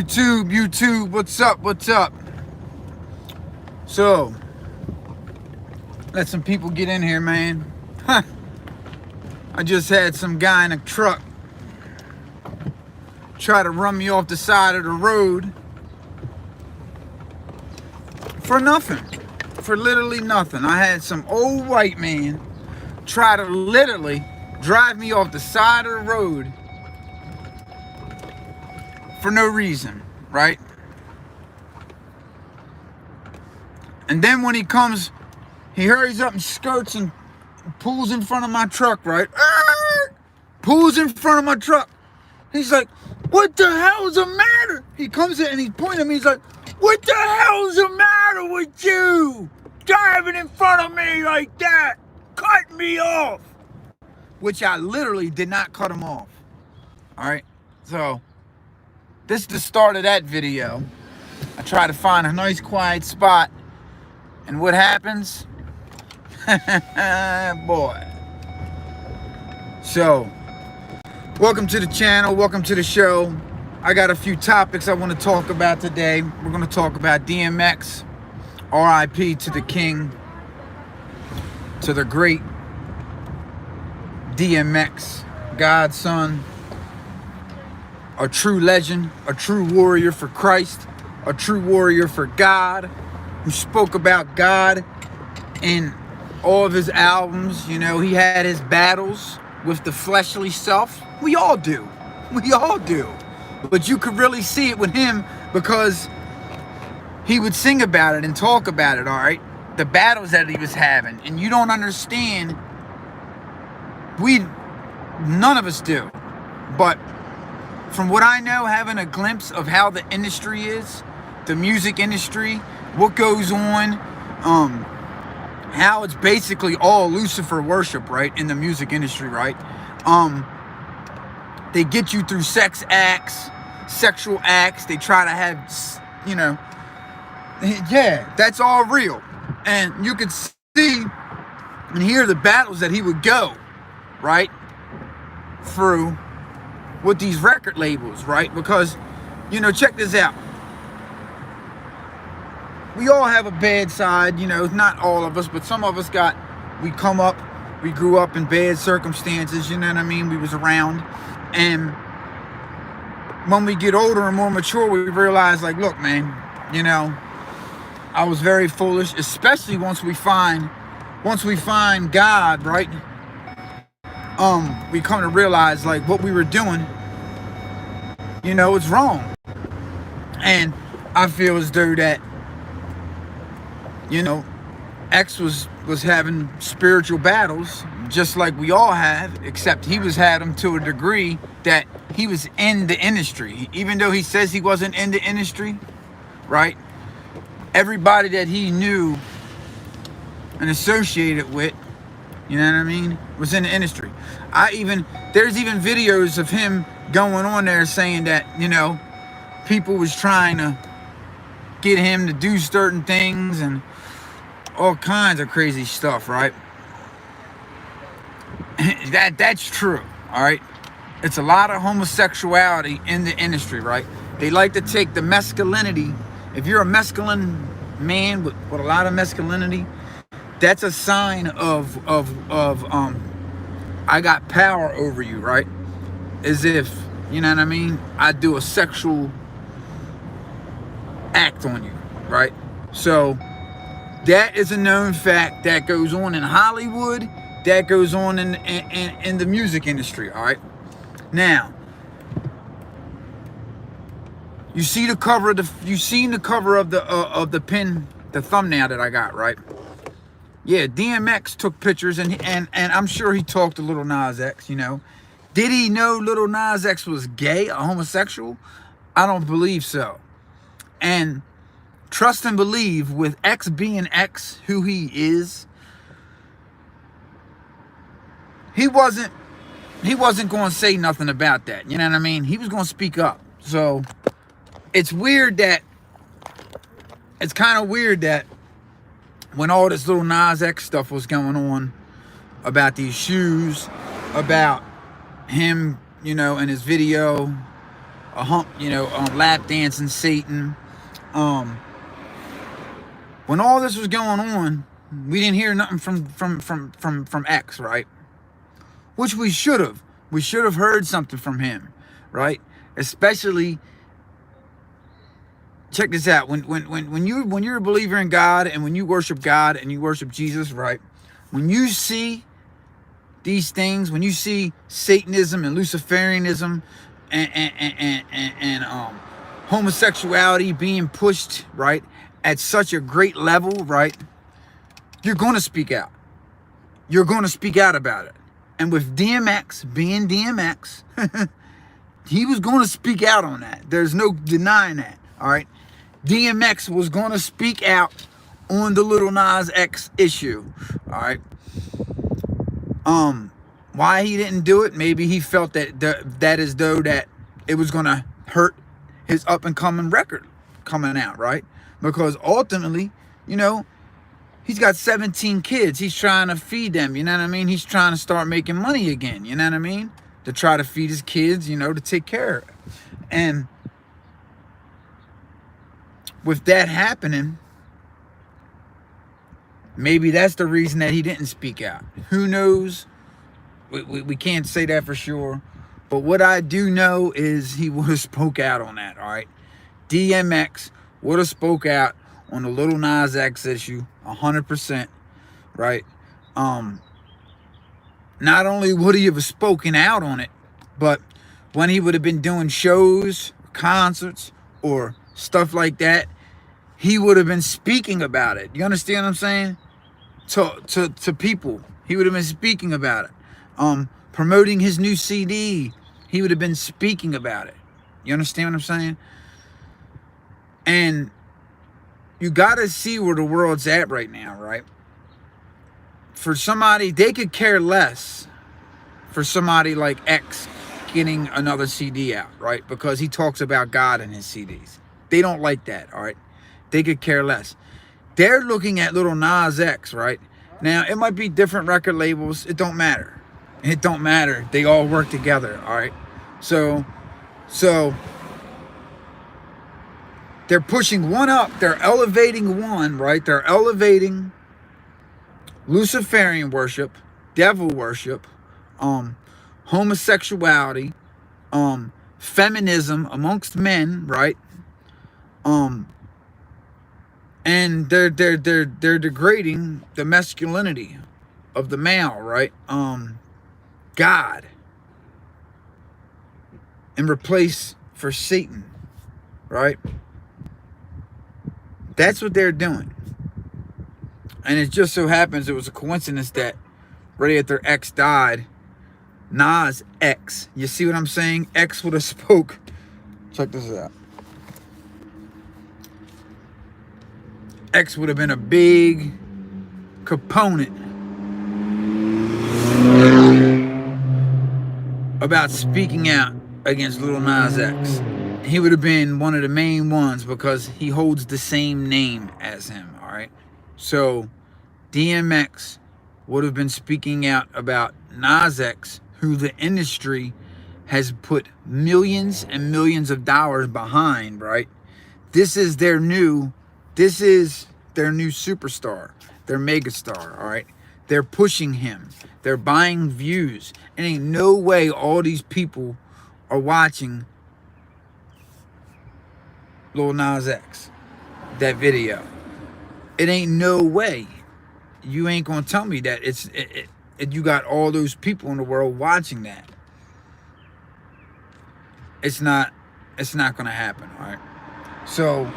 YouTube, what's up? So, let some people get in here, man. I just had some guy in a truck try to run me off the side of the road for nothing, for literally nothing. I had some old white man try to literally drive me off the side of the road for no reason, right? And then when he comes, he hurries up and skirts and pulls in front of my truck, right? Pulls in front of my truck. He's like, what the hell's the matter? He comes in and he's pointing at me. He's like, what the hell's the matter with you? Driving in front of me like that. Cut me off. Which I literally did not cut him off. All right. So this is the start of that video. I try to find a nice quiet spot. And what happens? Boy. So, welcome to the channel. Welcome to the show. I got a few topics I want to talk about today. We're going to talk about DMX. R.I.P. to the king. To the great DMX. Godson. A true legend. A true warrior for Christ. A true warrior for God. Who spoke about God in all of his albums. You know, he had his battles with the fleshly self. We all do. We all do. But you could really see it with him because he would sing about it and talk about it, all right? The battles that he was having. And you don't understand. None of us do. But from what I know, having a glimpse of how the industry is, the music industry, what goes on, how it's basically all Lucifer worship, right, in the music industry, right? They get you through sex acts, sexual acts. They try to have, you know, yeah, that's all real. And you could see and hear the battles that he would go, right, through with these record labels, right? Because, you know, check this out. We all have a bad side, you know, not all of us, but some of us we grew up in bad circumstances, you know what I mean? We was around. And when we get older and more mature, we realize, like, look, man, you know, I was very foolish, especially once we find God, right? We come to realize, like, what we were doing, you know, it's wrong. And I feel as though that, you know, X was having spiritual battles just like we all have, except he had them to a degree that he was in the industry. Even though he says he wasn't in the industry, right? Everybody that he knew and associated with, you know what I mean, was in the industry. There's even videos of him going on there saying that, you know, people was trying to get him to do certain things and all kinds of crazy stuff, right? That's true, all right? It's a lot of homosexuality in the industry, right? They like to take the masculinity. If you're a masculine man with a lot of masculinity, that's a sign of I got power over you, right? As if, you know what I mean, I do a sexual act on you, right? So that is a known fact that goes on in Hollywood, that goes on in the music industry, all right? Now, you seen the cover of the pin, the thumbnail that I got, right? Yeah, DMX took pictures and I'm sure he talked to Lil Nas X, you know. Did he know Lil Nas X was gay, a homosexual? I don't believe so. And trust and believe, with X being X, who he is, he wasn't going to say nothing about that. You know what I mean? He was going to speak up. So it's kind of weird that when all this Lil Nas X stuff was going on about these shoes, about him, you know, in his video, lap dancing Satan. When all this was going on, we didn't hear nothing from X, right? Which we should have. We should have heard something from him, right? Especially, check this out. When you're a believer in God, and when you worship God and you worship Jesus, right? When you see these things, when you see Satanism and Luciferianism and homosexuality being pushed, right, at such a great level, right, you're going to speak out. You're going to speak out about it. And with DMX being DMX, he was going to speak out on that. There's no denying that, all right? DMX was going to speak out on the Lil Nas X issue, all right? Why he didn't do it? Maybe he felt that as though that it was going to hurt his up-and-coming record coming out, right? Because ultimately, he's got 17 kids. He's trying to feed them, you know what I mean? He's trying to start making money again, you know what I mean? To try to feed his kids, to take care of it. And with that happening, maybe that's the reason that he didn't speak out. Who knows? We can't say that for sure. But what I do know is he would have spoke out on that, all right? DMX would have spoke out on the Lil Nas X issue 100%, right? Not only would he have spoken out on it, but when he would have been doing shows, concerts, or stuff like that, he would have been speaking about it. You understand what I'm saying? To people, he would have been speaking about it. Promoting his new CD, he would have been speaking about it. You understand what I'm saying? And you got to see where the world's at right now, right? For somebody, they could care less for somebody like X getting another CD out, right? Because he talks about God in his CDs. They don't like that, all right? They could care less. They're looking at Lil Nas X, right? Now, it might be different record labels. It don't matter. It don't matter. They all work together, all right? So they're pushing one up. They're elevating one, right? They're elevating Luciferian worship, devil worship, homosexuality, feminism amongst men, right? And they're degrading the masculinity of the male, right? God, in replace for Satan, right? That's what they're doing. And it just so happens it was a coincidence that right after X died, Nas X, you see what I'm saying? X would have spoke. Check this out. X would have been a big component about speaking out against Lil Nas X. He would have been one of the main ones because he holds the same name as him, all right? So DMX would have been speaking out about Nas X, who the industry has put millions and millions of dollars behind, right? This is their new superstar, their megastar, all right? They're pushing him. They're buying views. And ain't no way all these people are watching Lil Nas X, that video. It ain't no way. You ain't gonna tell me that you got all those people in the world watching that. It's not gonna happen, all right? So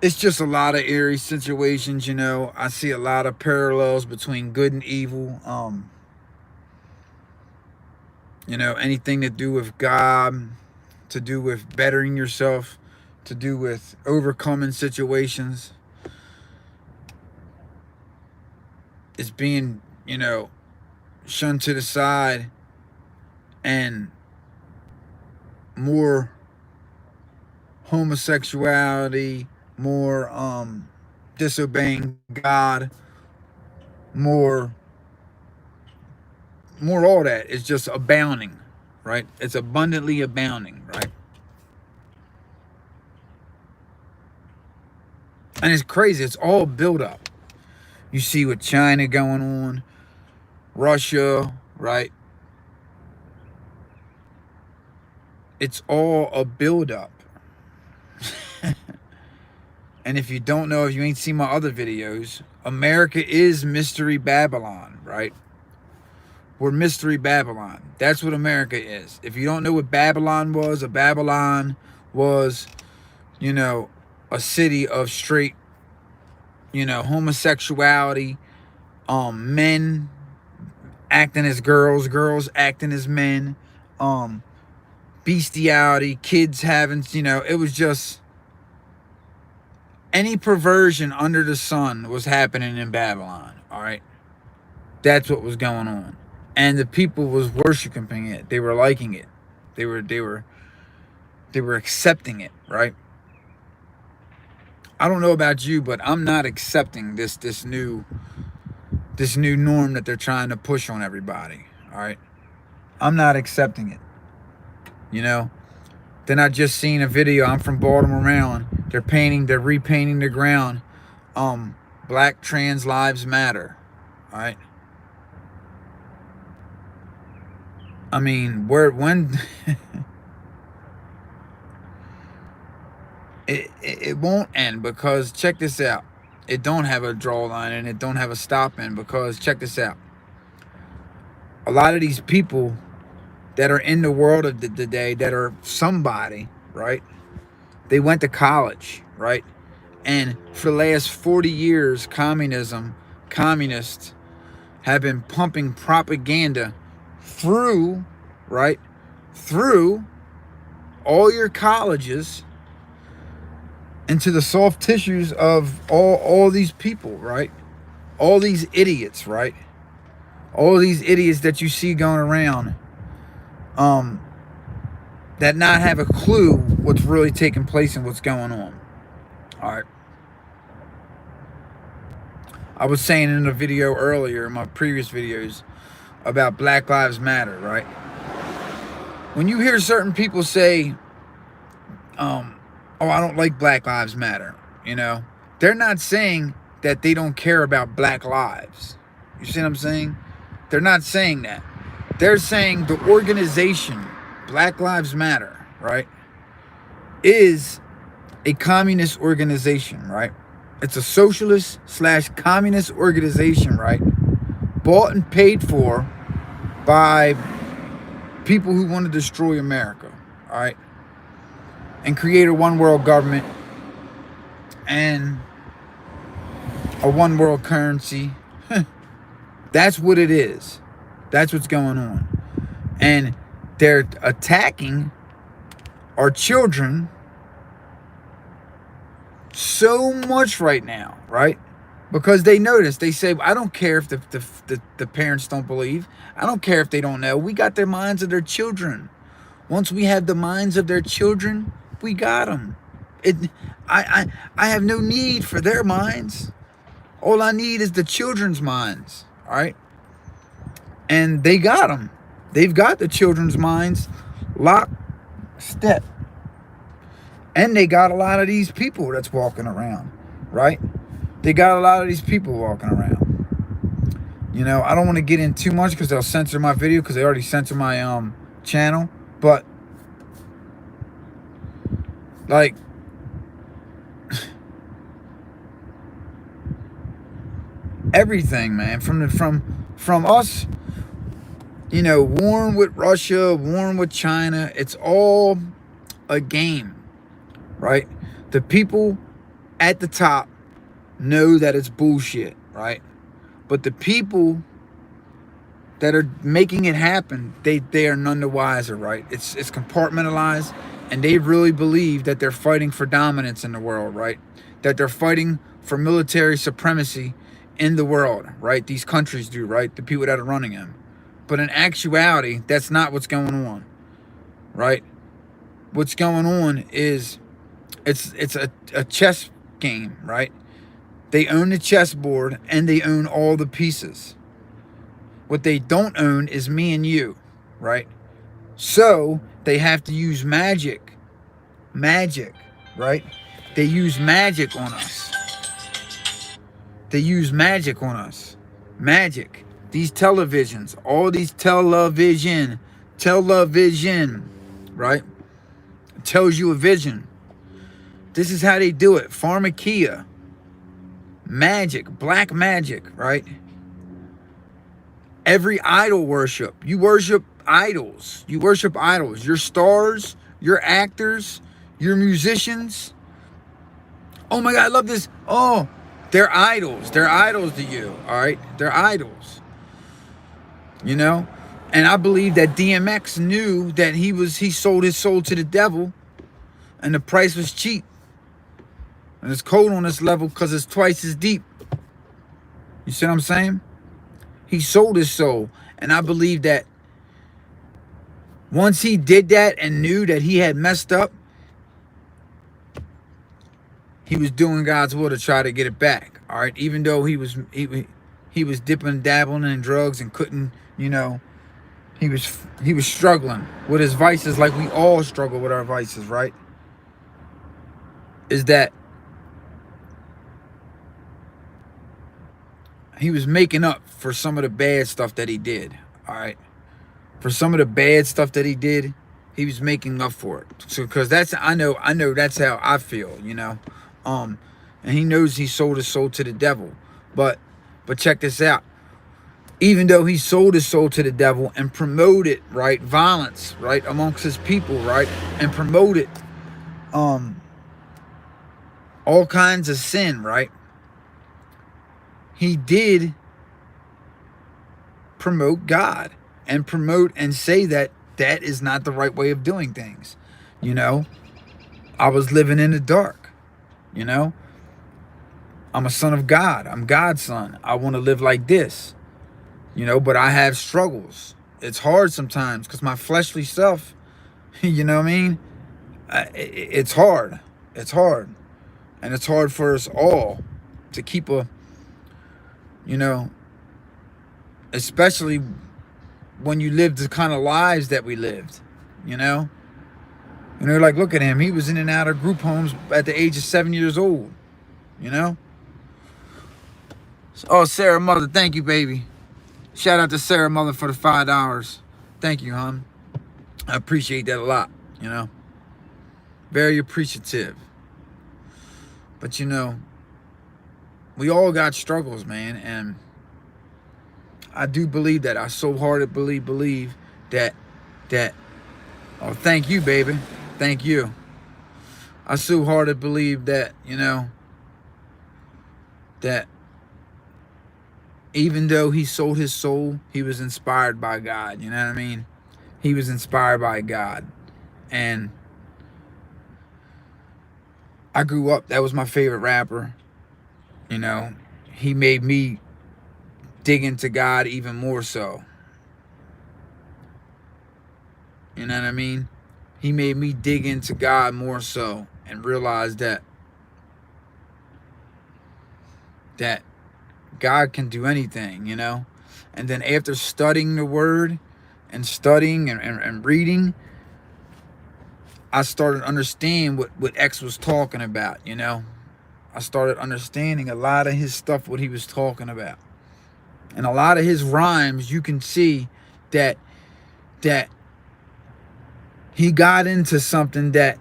it's just a lot of eerie situations, I see a lot of parallels between good and evil. Anything to do with God, to do with bettering yourself, to do with overcoming situations. It's being, shunned to the side, and more homosexuality, more disobeying God, more all that is just abounding right? It's abundantly abounding, right? And it's crazy. It's all built up. You see with China going on, Russia, right? It's all a build up. And if you don't know, if you ain't seen my other videos, America is Mystery Babylon, right? We're Mystery Babylon. That's what America is. If you don't know what Babylon was, a Babylon was, you know, a city of straight, you know, homosexuality, men acting as girls, girls acting as men, bestiality, kids having, you know, it was just any perversion under the sun was happening in Babylon, all right? That's what was going on. And the people was worshiping it. They were liking it. They were accepting it, right? I don't know about you, but I'm not accepting this new norm that they're trying to push on everybody, all right? I'm not accepting it. You know? Then I just seen a video. I'm from Baltimore, Maryland. They're repainting the ground. Black trans lives matter. All right. I mean, when it won't end, because check this out. It don't have a draw line and it don't have a stop in, because check this out. A lot of these people that are in the world of the day, that are somebody, right? They went to college, right? And for the last 40 years, communists have been pumping propaganda through, right? Through all your colleges into the soft tissues of all these people, right? All these idiots, right? All these idiots that you see going around, that not have a clue what's really taking place and what's going on. All right. I was saying in a video earlier, in my previous videos, about Black Lives Matter, right? When you hear certain people say, oh, I don't like Black Lives Matter, you know, they're not saying that they don't care about black lives. You see what I'm saying? They're not saying that. They're saying the organization, Black Lives Matter, right, is a communist organization, right? It's a socialist / communist organization, right? Bought and paid for by people who want to destroy America, all right? And create a one world government and a one world currency. That's what it is. That's what's going on. And they're attacking our children so much right now, right? Because they notice, they say, I don't care if the parents don't believe. I don't care if they don't know. We got their minds of their children. Once we have the minds of their children, we got them. I have no need for their minds. All I need is the children's minds, all right? And they got them. They've got the children's minds locked step. And they got a lot of these people that's walking around, right? They got a lot of these people walking around. You know, I don't want to get in too much because they'll censor my video, because they already censored my channel. But like, everything, man, from us, you know, warring with Russia, warring with China, it's all a game, right? The people at the top know that it's bullshit, right? But the people that are making it happen, they are none the wiser, right? It's compartmentalized, and they really believe that they're fighting for dominance in the world, right? That they're fighting for military supremacy in the world, right? These countries do, right? The people that are running them. But in actuality, that's not what's going on, right? What's going on is it's a chess game, right? They own the chessboard and they own all the pieces. What they don't own is me and you, right? So they have to use magic. Magic, right? They use magic on us. They use magic on us. Magic. These televisions, all these television, right? It tells you a vision. This is how they do it. Pharmakia. Magic, black magic, right? Every idol worship. You worship idols. You worship idols. Your stars, your actors, your musicians. Oh my God, I love this. Oh, they're idols. They're idols to you, all right? They're idols. You know? And I believe that DMX knew that he sold his soul to the devil and the price was cheap. And it's cold on this level because it's twice as deep. You see what I'm saying? He sold his soul. And I believe that once he did that and knew that he had messed up, he was doing God's will to try to get it back. All right. Even though he was dipping and dabbling in drugs and couldn't, you know, he was struggling with his vices like we all struggle with our vices, right? Is that he was making up for some of the bad stuff that he did. All right. For some of the bad stuff that he did, he was making up for it. So, because that's, I know that's how I feel, you know. And he knows he sold his soul to the devil. But check this out. Even though he sold his soul to the devil and promoted, right, violence, right, amongst his people, right, and promoted all kinds of sin, right, he did promote God and promote and say that that is not the right way of doing things. You know, I was living in the dark, you know, I'm a son of God. I'm God's son. I want to live like this, you know, but I have struggles. It's hard sometimes because my fleshly self, you know what I mean? It's hard. It's hard. And it's hard for us all to keep a, you know, especially when you live the kind of lives that we lived, you know? And they're like, look at him. He was in and out of group homes at the age of 7 years old, you know? Oh, Sarah Mother, thank you, baby. Shout out to Sarah Mother for the $5. Thank you, hon. I appreciate that a lot, you know? Very appreciative. But, you know, we all got struggles, man, and I do believe that. I so hard to believe that, oh, thank you, baby. Thank you. I so hard to believe that, you know, that even though he sold his soul, he was inspired by God. You know what I mean? He was inspired by God. And I grew up, that was my favorite rapper. You know, he made me dig into God even more so. You know what I mean? He made me dig into God more so and realize that God can do anything, you know? And then after studying the word and studying and reading, I started understanding what X was talking about, you know? I started understanding a lot of his stuff, what he was talking about. And a lot of his rhymes, you can see that he got into something that,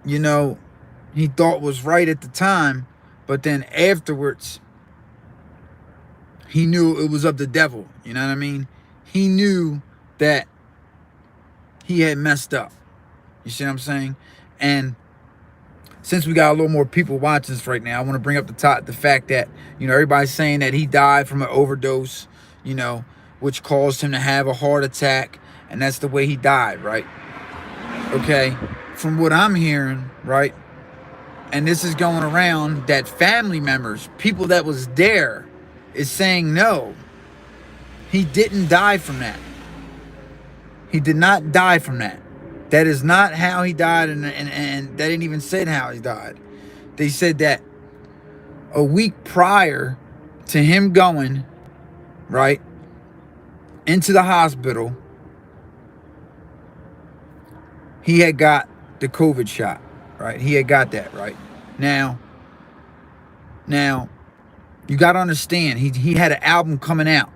you know, he thought was right at the time, but then afterwards, he knew it was of the devil. You know what I mean? He knew that he had messed up. You see what I'm saying? And since we got a little more people watching this right now, I want to bring up the fact that, you know, everybody's saying that he died from an overdose, you know, which caused him to have a heart attack, and that's the way he died, right? Okay, from what I'm hearing, right, and this is going around, that family members, people that was there, is saying no, he didn't die from that. He did not die from that. That is not how he died, and they didn't even say how he died. They said that a week prior to him going, right, into the hospital, he had got the COVID shot, right? He had got that, right? Now, you got to understand, he had an album coming out.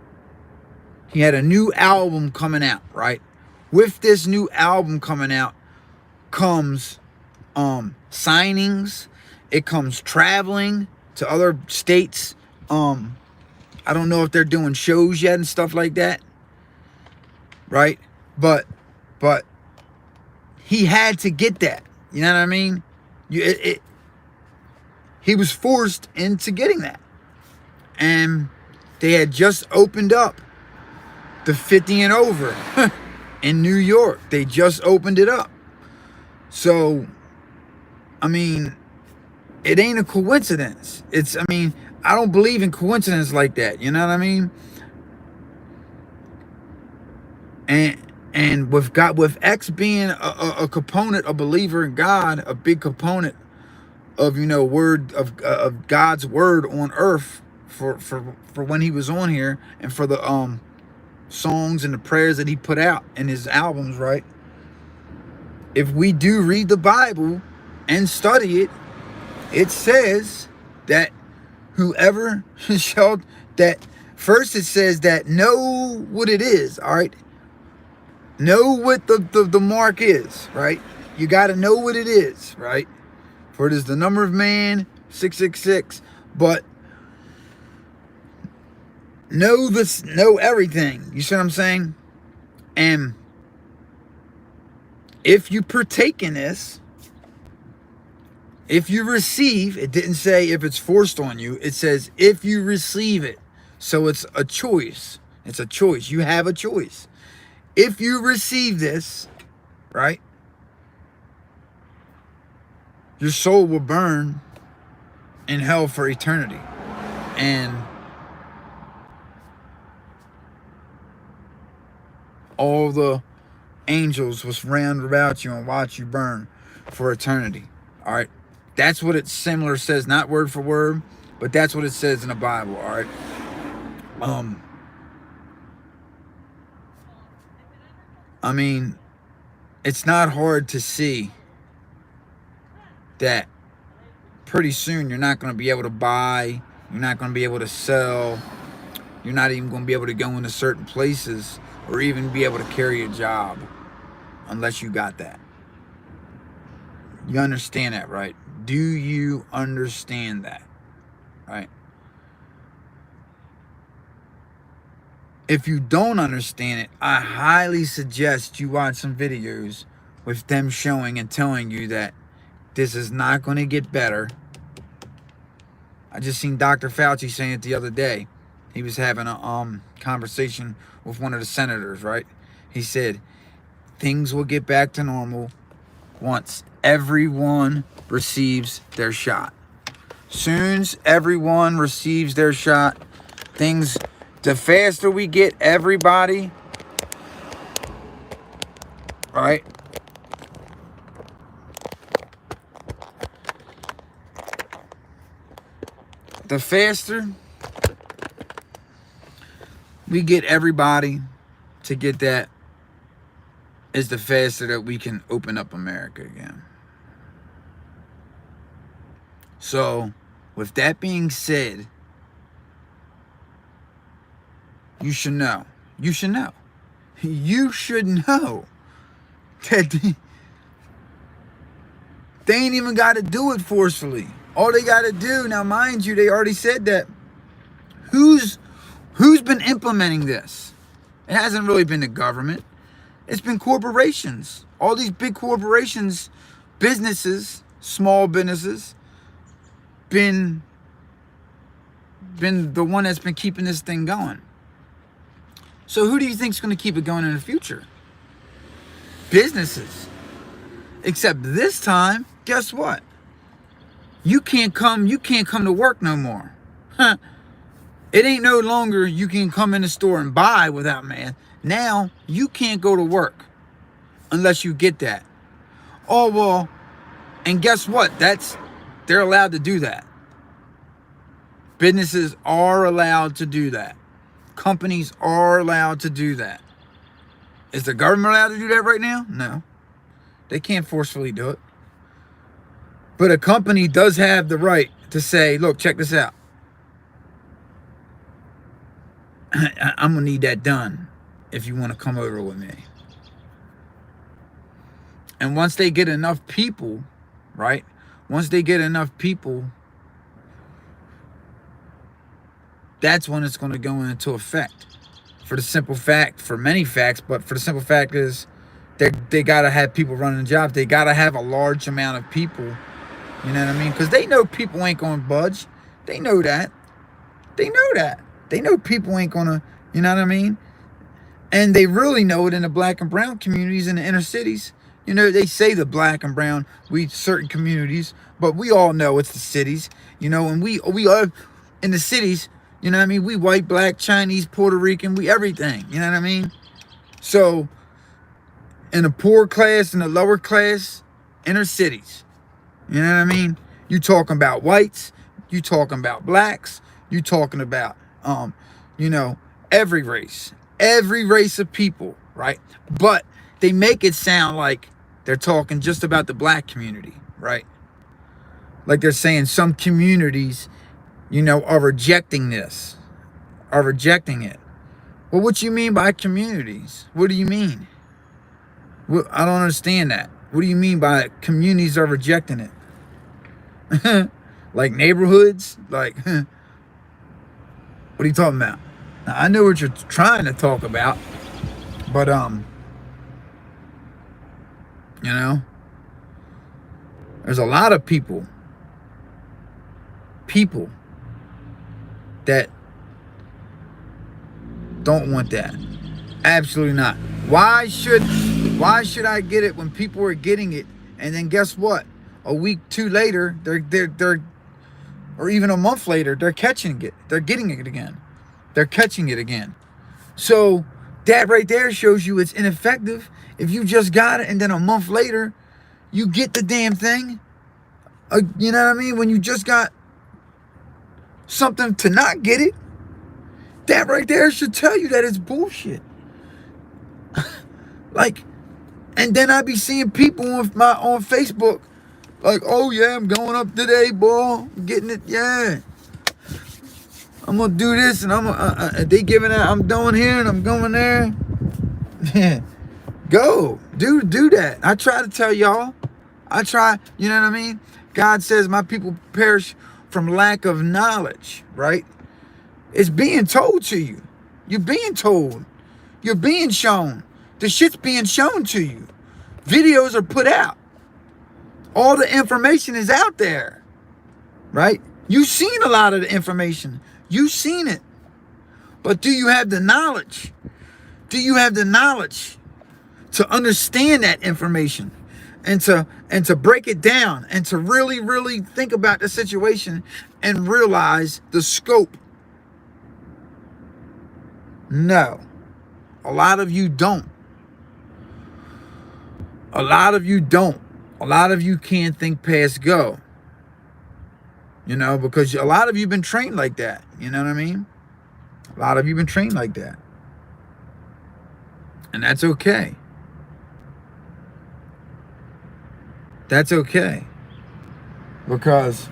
He had a new album coming out, right? With this new album coming out comes signings. It comes traveling to other states. I don't know if they're doing shows yet and stuff like that, right? But he had to get that. You know what I mean? He was forced into getting that. And they had just opened up the 50 and over in New York. They just opened it up. So, I mean, it ain't a coincidence. I don't believe in coincidence like that. You know what I mean? And with X being a component, a believer in God, a big component of, word of God's word on earth for when he was on here, and for the songs and the prayers that he put out in his albums, right? If we do read the Bible and study it, it says that whoever shall, that first it says that know what it is, all right? Know what the mark is, right? You got to know what it is, right? For it is the number of man, 666. But know this, know everything. You see what I'm saying? And if you partake in this, if you receive, it didn't say if it's forced on you. It says if you receive it. So it's a choice. It's a choice. You have a choice. If you receive this, right, your soul will burn in hell for eternity. And all the angels will round about you and watch you burn for eternity. All right. That's what it similar says, not word for word, but that's what it says in the Bible. All right. I mean, it's not hard to see that pretty soon you're not going to be able to buy, you're not going to be able to sell, you're not even going to be able to go into certain places or even be able to carry a job unless you got that. You understand that, right? Do you understand that, right? If you don't understand it, I highly suggest you watch some videos with them showing and telling you that this is not going to get better. I just seen Dr. Fauci saying it the other day. He was having a conversation with one of the senators, right? He said, things will get back to normal once everyone receives their shot. Soon as everyone receives their shot, the faster we get everybody, right? The faster we get everybody to get that is the faster that we can open up America again. So, with that being said, you should know. You should know. You should know that they ain't even got to do it forcefully. All they got to do, now mind you, they already said that. Who's been implementing this? It hasn't really been the government. It's been corporations. All these big corporations, businesses, small businesses, been the one that's been keeping this thing going. So who do you think is going to keep it going in the future? Businesses. Except this time, guess what? You can't come to work no more. Huh. It ain't no longer you can come in the store and buy without man. Now you can't go to work unless you get that. Oh well, and guess what? They're allowed to do that. Businesses are allowed to do that. Companies are allowed to do that. Is the government allowed to do that right now? No. They can't forcefully do it. But a company does have the right to say, look, check this out. I'm going to need that done if you want to come over with me. And once they get enough people, right? Once they get enough people, that's when it's going to go into effect. For the simple fact, for many facts, but for the simple fact is they got to have people running jobs. They got to have a large amount of people. You know what I mean? Because they know people ain't going to budge. They know that. They know that. They know people ain't going to, you know what I mean? And they really know it in the black and brown communities in the inner cities. You know, they say the black and brown, we certain communities, but we all know it's the cities, you know, and we are in the cities, you know what I mean? We white, black, Chinese, Puerto Rican, we everything, you know what I mean? So in the poor class and the lower class, inner cities, you know what I mean? You talking about whites, you talking about blacks, you talking about, you know, every race of people, right? But they make it sound like they're talking just about the black community, right? Like they're saying some communities, you know, are rejecting this, are rejecting it. Well, what you mean by communities? What do you mean? Well, I don't understand that. What do you mean by communities are rejecting it? Like neighborhoods? Like, what are you talking about? Now, I know what you're trying to talk about, but, you know, there's a lot of people that don't want that. Absolutely not. Why should I get it when people are getting it, and then guess what? A week, two later, they're or even a month later, they're catching it. They're getting it again. They're catching it again. So that right there shows you it's ineffective. If you just got it and then a month later, you get the damn thing. You know what I mean? When you just got something to not get it, that right there should tell you that it's bullshit. Like, and then I be seeing people on Facebook like, oh yeah, I'm going up today, boy. I'm getting it, yeah. I'm gonna do this, and they giving out. I'm doing here, and I'm going there. Go, do that. I try to tell y'all. I try. You know what I mean? God says my people perish from lack of knowledge. Right? It's being told to you. You're being told. You're being shown. The shit's being shown to you. Videos are put out. All the information is out there. Right? You've seen a lot of the information. You've seen it. But do you have the knowledge? Do you have the knowledge to understand that information and to break it down and to really, really think about the situation and realize the scope? No. A lot of you don't. A lot of you don't. A lot of you can't think past go. You know, because a lot of you been trained like that. You know what I mean? A lot of you been trained like that. And that's okay. That's okay. Because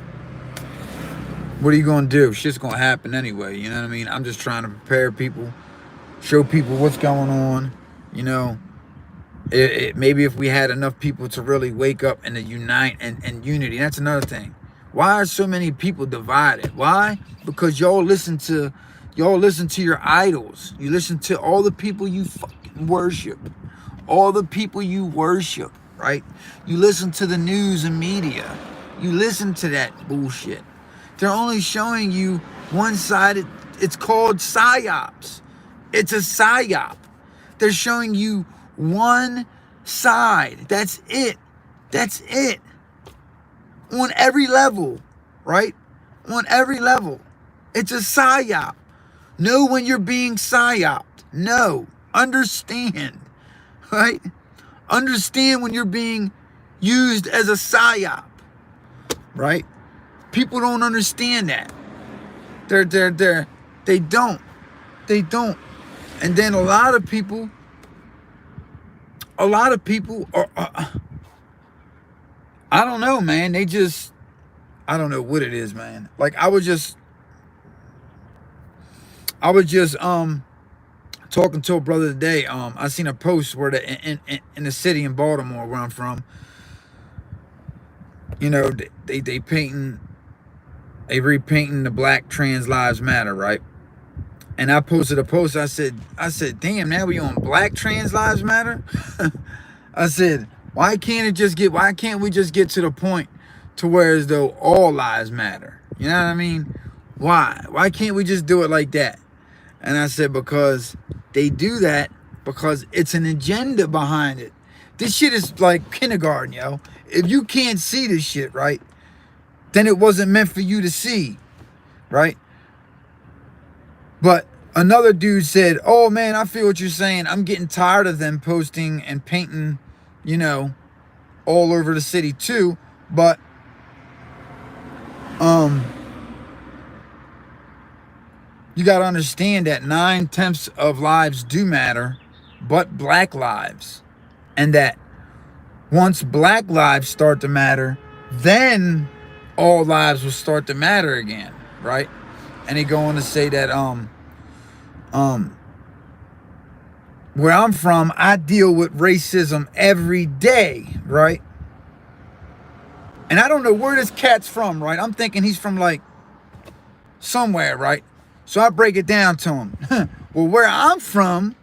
what are you going to do? Shit's going to happen anyway. You know what I mean? I'm just trying to prepare people, show people what's going on. You know, maybe if we had enough people to really wake up and to unite and unity. That's another thing. Why are so many people divided? Why? Because y'all listen to your idols. You listen to all the people you fucking worship. All the people you worship, right? You listen to the news and media. You listen to that bullshit. They're only showing you one side. It's called psyops. It's a psyop. They're showing you one side. That's it. That's it. On every level, right? On every level. It's a psyop. Know when you're being psyoped. No. Understand. Right? Understand when you're being used as a psyop. Right? People don't understand that. They don't. They don't. And then a lot of people are I don't know, man. They just, I don't know what it is, man. Like I was just talking to a brother today. I seen a post where in the city in Baltimore where I'm from, you know, they painting, they repainting the Black Trans Lives Matter, right? And I posted a post. I said, damn, now we on Black Trans Lives Matter. I said, why can't we just get to the point to where as though all lives matter? You know what I mean? Why can't we just do it like that? And I said, because they do that because it's an agenda behind it. This shit is like kindergarten, yo. If you can't see this shit, right, then it wasn't meant for you to see, right? But another dude said, oh man, I feel what you're saying. I'm getting tired of them posting and painting, you know, all over the city too. But you got to understand that 9/10 of lives do matter, but black lives. And that once black lives start to matter, then all lives will start to matter again, right? And they go on to say that where I'm from, I deal with racism every day, right? And I don't know where this cat's from, right? I'm thinking he's from like somewhere, right? So I break it down to him. Well, where I'm from,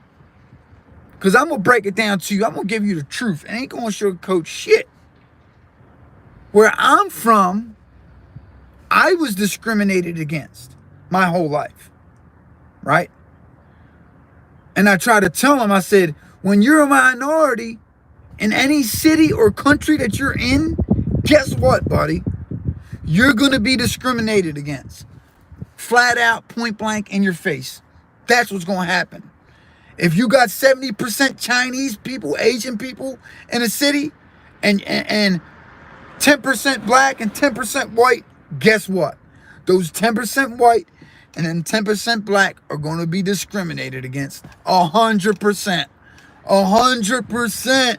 because I'm going to break it down to you. I'm going to give you the truth. I ain't going to sugarcoat shit. Where I'm from, I was discriminated against my whole life, right? And I try to tell him, I said, when you're a minority in any city or country that you're in, guess what, buddy? You're going to be discriminated against. Flat out, point blank in your face. That's what's going to happen. If you got 70% Chinese people, Asian people in a city, and 10% black and 10% white, guess what? Those 10% white and then 10% black are going to be discriminated against 100%. 100%.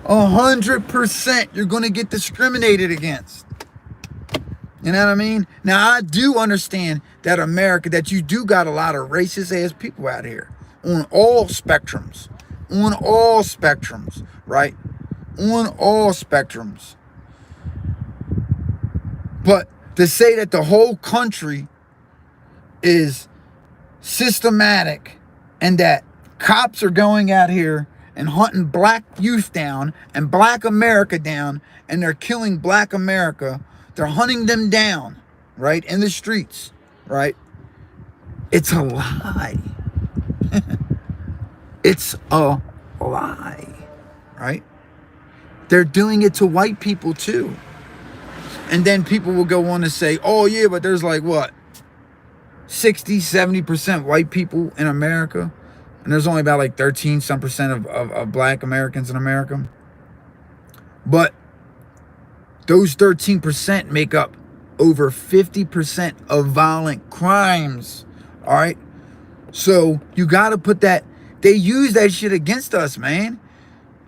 100%. You're going to get discriminated against. You know what I mean? Now, I do understand that America, that you do got a lot of racist ass people out here on all spectrums. On all spectrums, right? On all spectrums. But to say that the whole country is systematic and that cops are going out here and hunting black youth down and black America down, and they're killing black America, they're hunting them down, right, in the streets, right? It's a lie. It's a lie, right? They're doing it to white people too. And then people will go on to say, oh yeah, but there's like what, 60-70% white people in America, and there's only about like 13% of black Americans in America. But those 13% make up over 50% of violent crimes. All right. So you got to put that, they use that shit against us, man.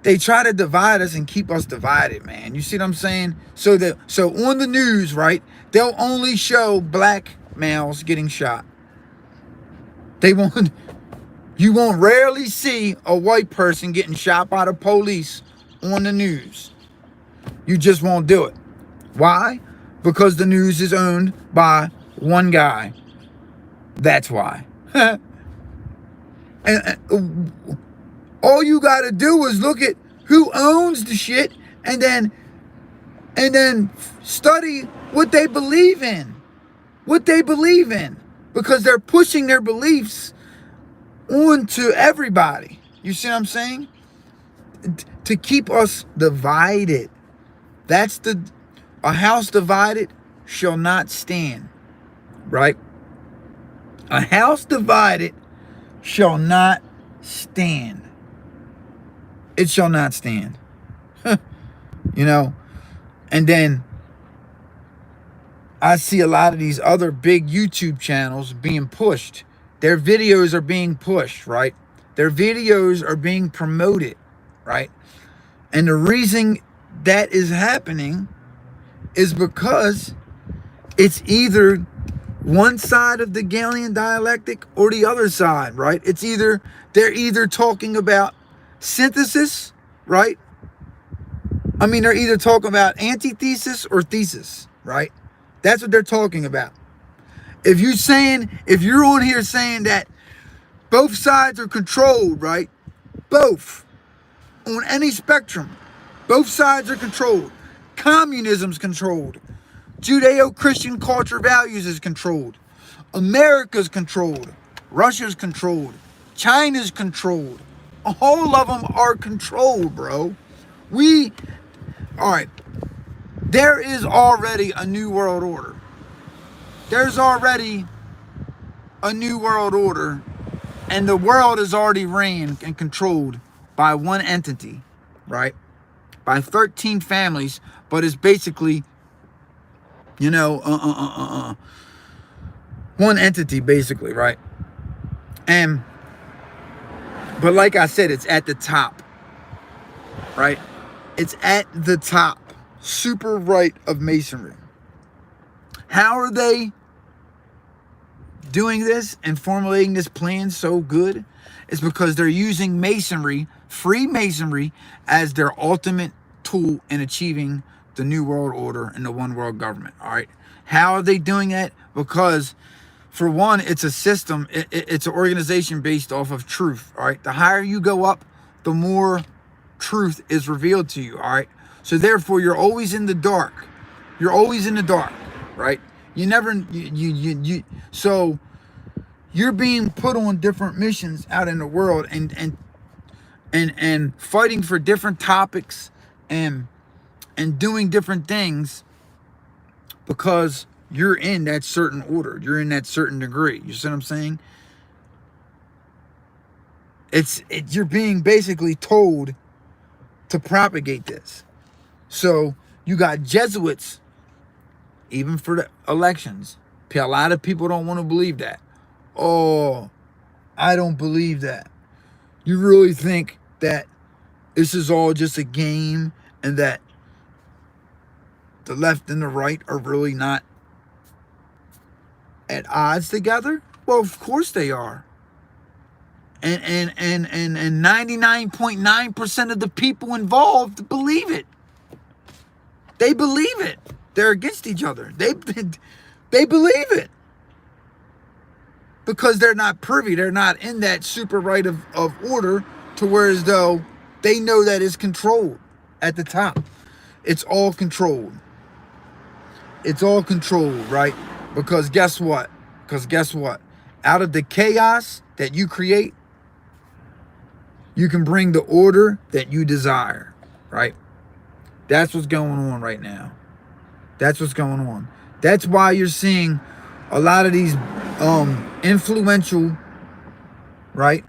They try to divide us and keep us divided, man. You see what I'm saying? So on the news, right, they'll only show black males getting shot. You won't rarely see a white person getting shot by the police on the news. You just won't do it. Why? Because the news is owned by one guy. That's why. And all you got to do is look at who owns the shit and then study what they believe in. What they believe in. Because they're pushing their beliefs onto everybody. You see what I'm saying? To keep us divided. That's a house divided shall not stand. Right? A house divided shall not stand. It shall not stand. You know? And then I see a lot of these other big YouTube channels being pushed. Their videos are being pushed, right? Their videos are being promoted, right? And the reason that is happening is because it's either one side of the Galilean dialectic or the other side, right? They're either talking about synthesis, right? I mean, they're either talking about antithesis or thesis, right? That's what they're talking about. If you're on here saying that both sides are controlled, right? Both, on any spectrum, both sides are controlled. Communism's controlled. Judeo-Christian culture values is controlled. America's controlled. Russia's controlled. China's controlled. All of them are controlled, bro. All right, there is already a new world order. There's already a new world order, and the world is already ran and controlled by one entity, right? By 13 families, but it's basically, one entity, basically, right? But like I said, it's at the top, right? It's at the top, super right of Masonry. How are they doing this and formulating this plan so good? It's because they're using Masonry, free Masonry, as their ultimate tool in achieving the New World Order and the One World Government, all right? How are they doing that? Because, for one, it's a system, it's an organization based off of truth, all right? The higher you go up, the more truth is revealed to you, all right? So therefore, you're always in the dark. You're always in the dark, right? So you're being put on different missions out in the world and fighting for different topics and doing different things because you're in that certain order. You're in that certain degree. You see what I'm saying? You're being basically told to propagate this. So you got Jesuits, even for the elections. A lot of people don't want to believe that. Oh, I don't believe that. You really think that this is all just a game and that the left and the right are really not at odds together? Well, of course they are. And 99.9% of the people involved believe it. They believe it. They're against each other. They believe it. Because they're not privy. They're not in that super right of order to where as though they know that it's controlled at the top. It's all controlled. It's all controlled, right? Because guess what? Out of the chaos that you create, you can bring the order that you desire, right? That's what's going on right now. That's what's going on. That's why you're seeing a lot of these influential, right,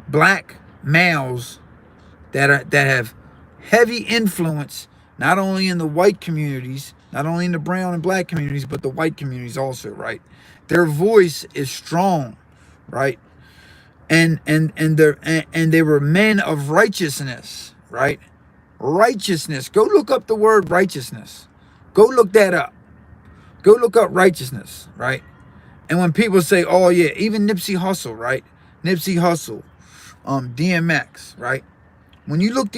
black males that have heavy influence, not only in the white communities, not only in the brown and black communities, but the white communities also, right? Their voice is strong, right? And they were men of righteousness, right? Righteousness. Go look up the word righteousness. Go look that up. Go look up righteousness, right? And when people say, oh yeah, even Nipsey Hussle, right? Nipsey Hussle, DMX, right? When you look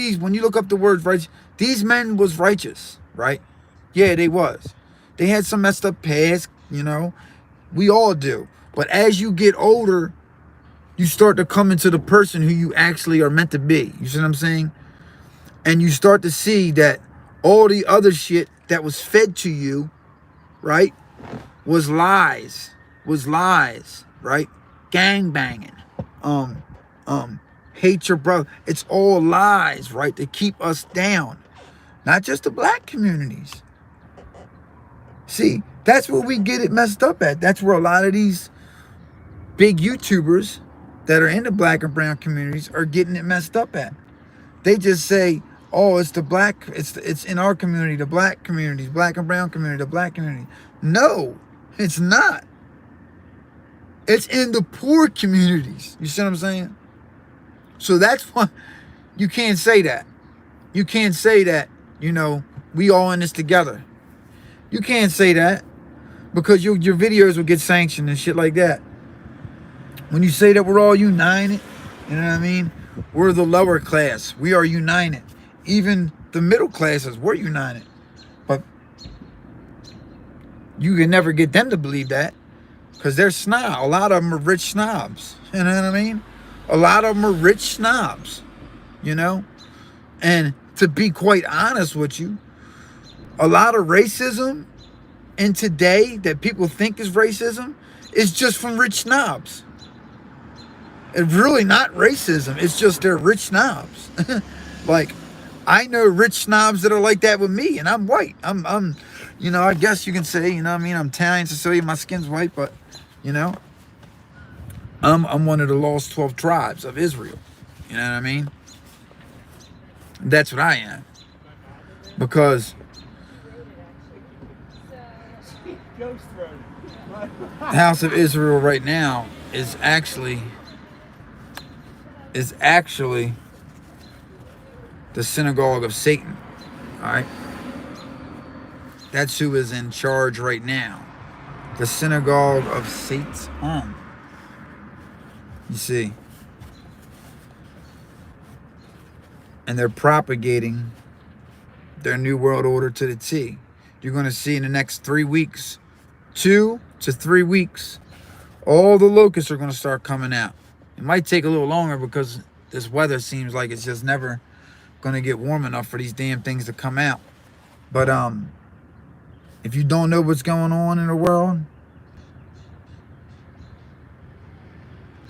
up the words righteous, these men was righteous, right? Yeah, they was. They had some messed up past, we all do. But as you get older, you start to come into the person who you actually are meant to be. You see what I'm saying? And you start to see that all the other shit that was fed to you, right, was lies, right? Gang banging, hate your brother. It's all lies, right? To keep us down. Not just the black communities. See, that's where we get it messed up at. That's where a lot of these big YouTubers that are in the black and brown communities are getting it messed up at. They just say, oh, it's it's in our community, the black communities, black and brown community, the black community. No, it's not. It's in the poor communities. You see what I'm saying? So that's why you can't say that. You can't say that you know, we all in this together. You can't say that because your videos will get sanctioned and shit like that. When you say that we're all united, you know what I mean? We're the lower class. We are united. Even the middle classes, we're united. But you can never get them to believe that because they're snob. A lot of them are rich snobs. You know what I mean? A lot of them are rich snobs, you know? And to be quite honest with you, a lot of racism in today that people think is racism is just from rich snobs. It's really not racism. It's just they're rich snobs. Like, I know rich snobs that are like that with me, and I'm white. I'm, you know, I guess you can say, you know what I mean? I'm Italian, Sicilian, my skin's white, but, you know, I'm one of the lost 12 tribes of Israel. You know what I mean? That's what I am. Because the House of Israel right now is actually the synagogue of Satan. All right? That's who is in charge right now. The synagogue of Satan. You see. And they're propagating their new world order to the T. You're going to see in the next 3 weeks, 2 to 3 weeks, all the locusts are going to start coming out. It might take a little longer because this weather seems like it's just never going to get warm enough for these damn things to come out. But if you don't know what's going on in the world,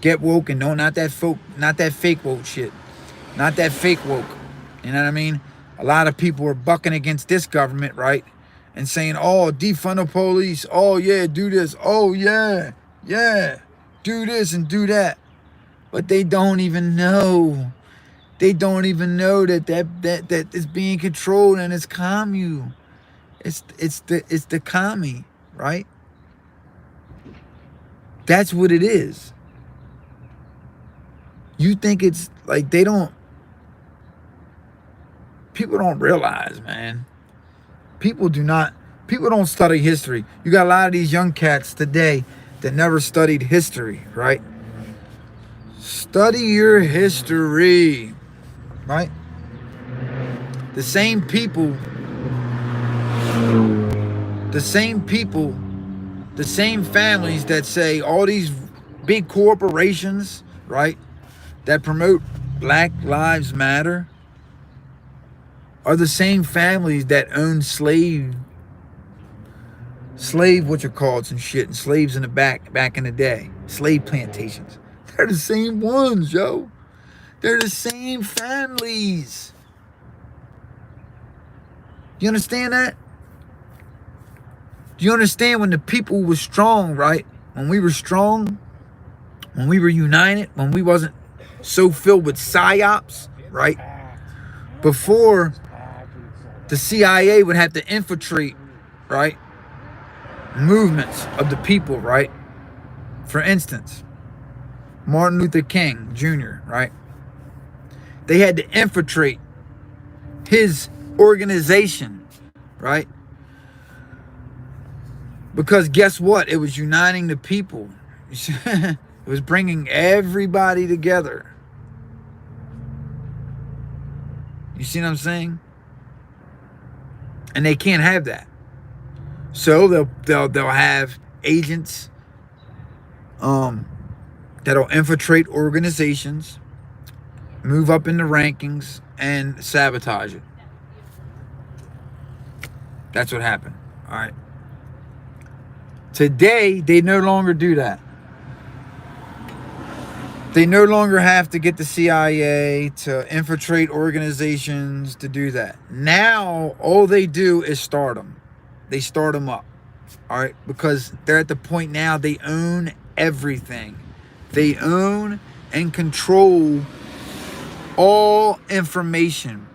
get woke and not that fake woke shit. Not that fake woke. You know what I mean? A lot of people are bucking against this government, right? And saying, oh, defund the police. Oh, yeah, do this. Oh, yeah, do this and do that. But they don't even know. They don't even know that it's being controlled and it's commune. It's the commie, right? That's what it is. You think it's like people don't realize, man. People don't study history. You got a lot of these young cats today that never studied history, right? Study your history, right? The same people, the same families that say all these big corporations, right, that promote Black Lives Matter are the same families that own slave what you call it and shit, and slaves in the back in the day, slave plantations. They're the same ones, yo. They're the same families. You understand that? Do you understand when the people were strong, right? When we were strong, when we were united, when we wasn't so filled with psyops, right? Before the CIA would have to infiltrate, right, movements of the people, right? For instance, Martin Luther King Jr., right? They had to infiltrate his organization, right? Because guess what? It was uniting the people. It was bringing everybody together. You see what I'm saying? And they can't have that. So they'll have agents that'll infiltrate organizations, move up in the rankings, and sabotage it. That's what happened. All right. Today, they no longer do that. They no longer have to get the CIA to infiltrate organizations to do that. Now, all they do is start them. They start them up. All right? Because they're at the point now they own everything. They own and control all information.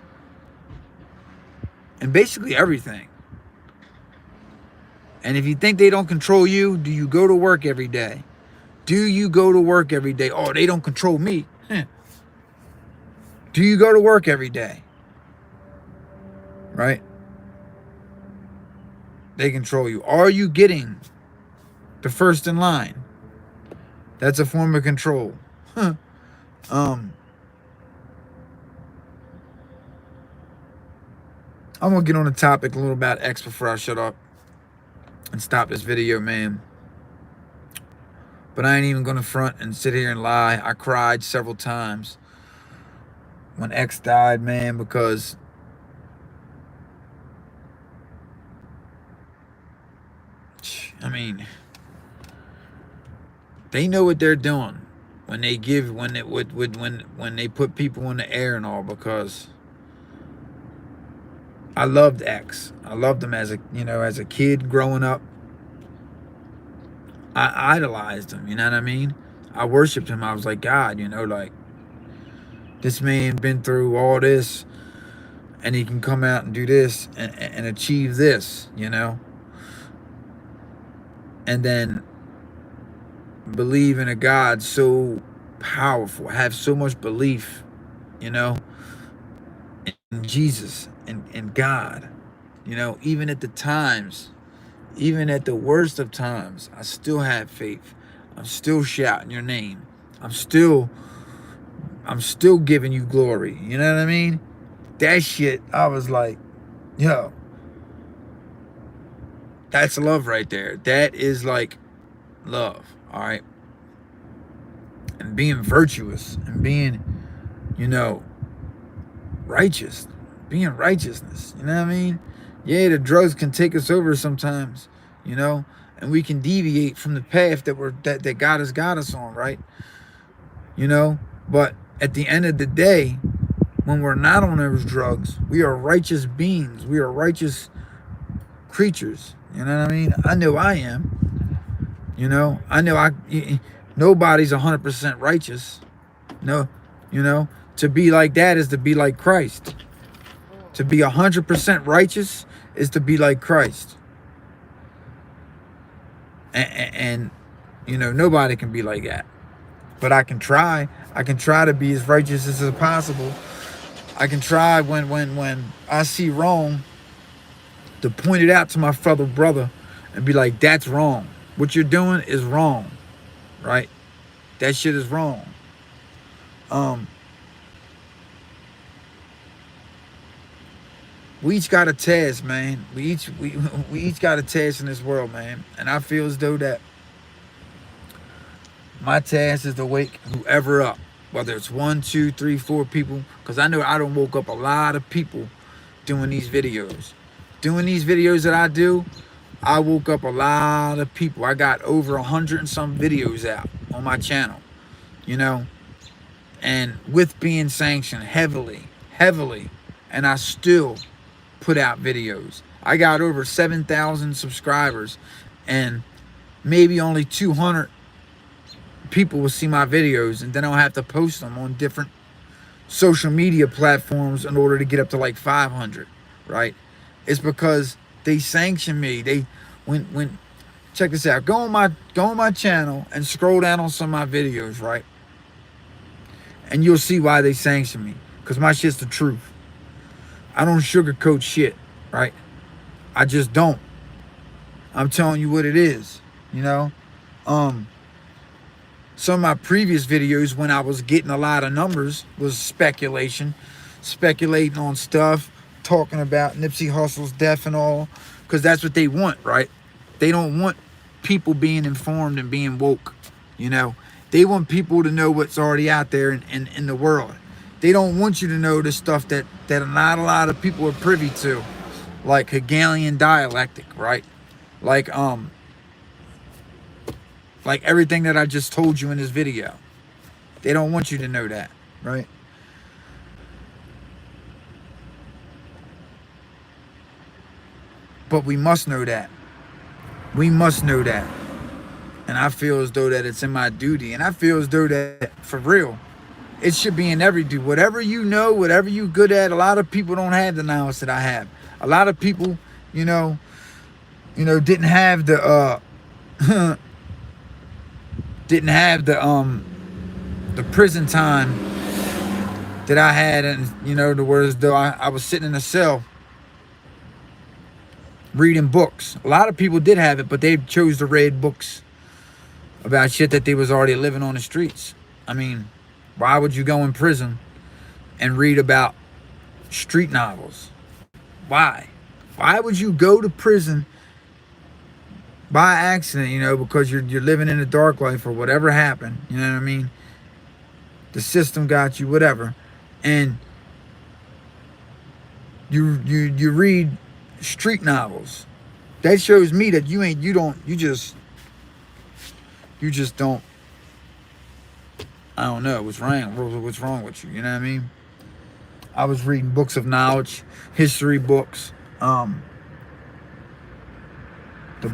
And basically everything. And if you think they don't control you, do you go to work every day? Do you go to work every day? Oh, they don't control me. Do you go to work every day? right? They control you. Are you getting the first in line? That's a form of control. I'm gonna get on the topic a little about X before I shut up and stop this video, man. But I ain't even gonna front and sit here and lie. I cried several times when X died, man, because I mean, they know what they're doing when they give, when they put people in the air and all, because I loved X. I loved him as a kid growing up. I idolized him, you know what I mean? I worshiped him. I was like, God, like, this man been through all this, and he can come out and do this and achieve this, and then believe in a God so powerful, have so much belief, in Jesus and God, even at the times, even at the worst of times, I still have faith. I'm still shouting your name. I'm still giving you glory. You know what I mean? That shit, I was like, yo, that's love right there. That is like love, all right? And being virtuous and being, righteous, being righteousness, you know what I mean? Yeah, the drugs can take us over sometimes, and we can deviate from the path that God has got us on, right? But at the end of the day, when we're not on those drugs, we are righteous beings. We are righteous creatures. You know what I mean? I know I am. I know nobody's 100% righteous. No, to be like that is to be like Christ. To be 100% righteous is to be like Christ. And nobody can be like that. But I can try. I can try to be as righteous as possible. I can try when I see wrong to point it out to my fellow brother and be like, that's wrong. What you're doing is wrong, right? That shit is wrong. We each got a task, man. We each got a task in this world, man. And I feel as though that my task is to wake whoever up, whether it's 1, 2, 3, 4 people, because I know I done woke up a lot of people doing these videos. Doing these videos that I do, I woke up a lot of people. I got over 100 and some videos out on my channel, and with being sanctioned heavily, and I still put out videos. I got over 7,000 subscribers, and maybe only 200 people will see my videos, and then I'll have to post them on different social media platforms in order to get up to like 500, right? It's because they sanction me. They when check this out. Go on my channel and scroll down on some of my videos, right? And you'll see why they sanction me. Because my shit's the truth. I don't sugarcoat shit, right? I just don't. I'm telling you what it is, Some of my previous videos when I was getting a lot of numbers was speculating on stuff, talking about Nipsey Hussle's death and all, because that's what they want, right? They don't want people being informed and being woke, They want people to know what's already out there in the world. They don't want you to know the stuff that not a lot of people are privy to, like Hegelian dialectic, right? Like everything that I just told you in this video. They don't want you to know that, right? But we must know that. We must know that. And I feel as though that it's in my duty. And I feel as though that, for real, it should be in every dude. Whatever you know, whatever you good at, a lot of people don't have the knowledge that I have. A lot of people, didn't have the didn't have the prison time that I had, and the words though I was sitting in a cell reading books. A lot of people did have it, but they chose to read books about shit that they was already living on the streets. I mean, why would you go in prison and read about street novels? Why? Why would you go to prison by accident, because you're living in a dark life or whatever happened, you know what I mean? The system got you, whatever. And you read street novels. That shows me that you just don't, I don't know what's wrong with you, you know what I mean? I was reading books of knowledge, history books, the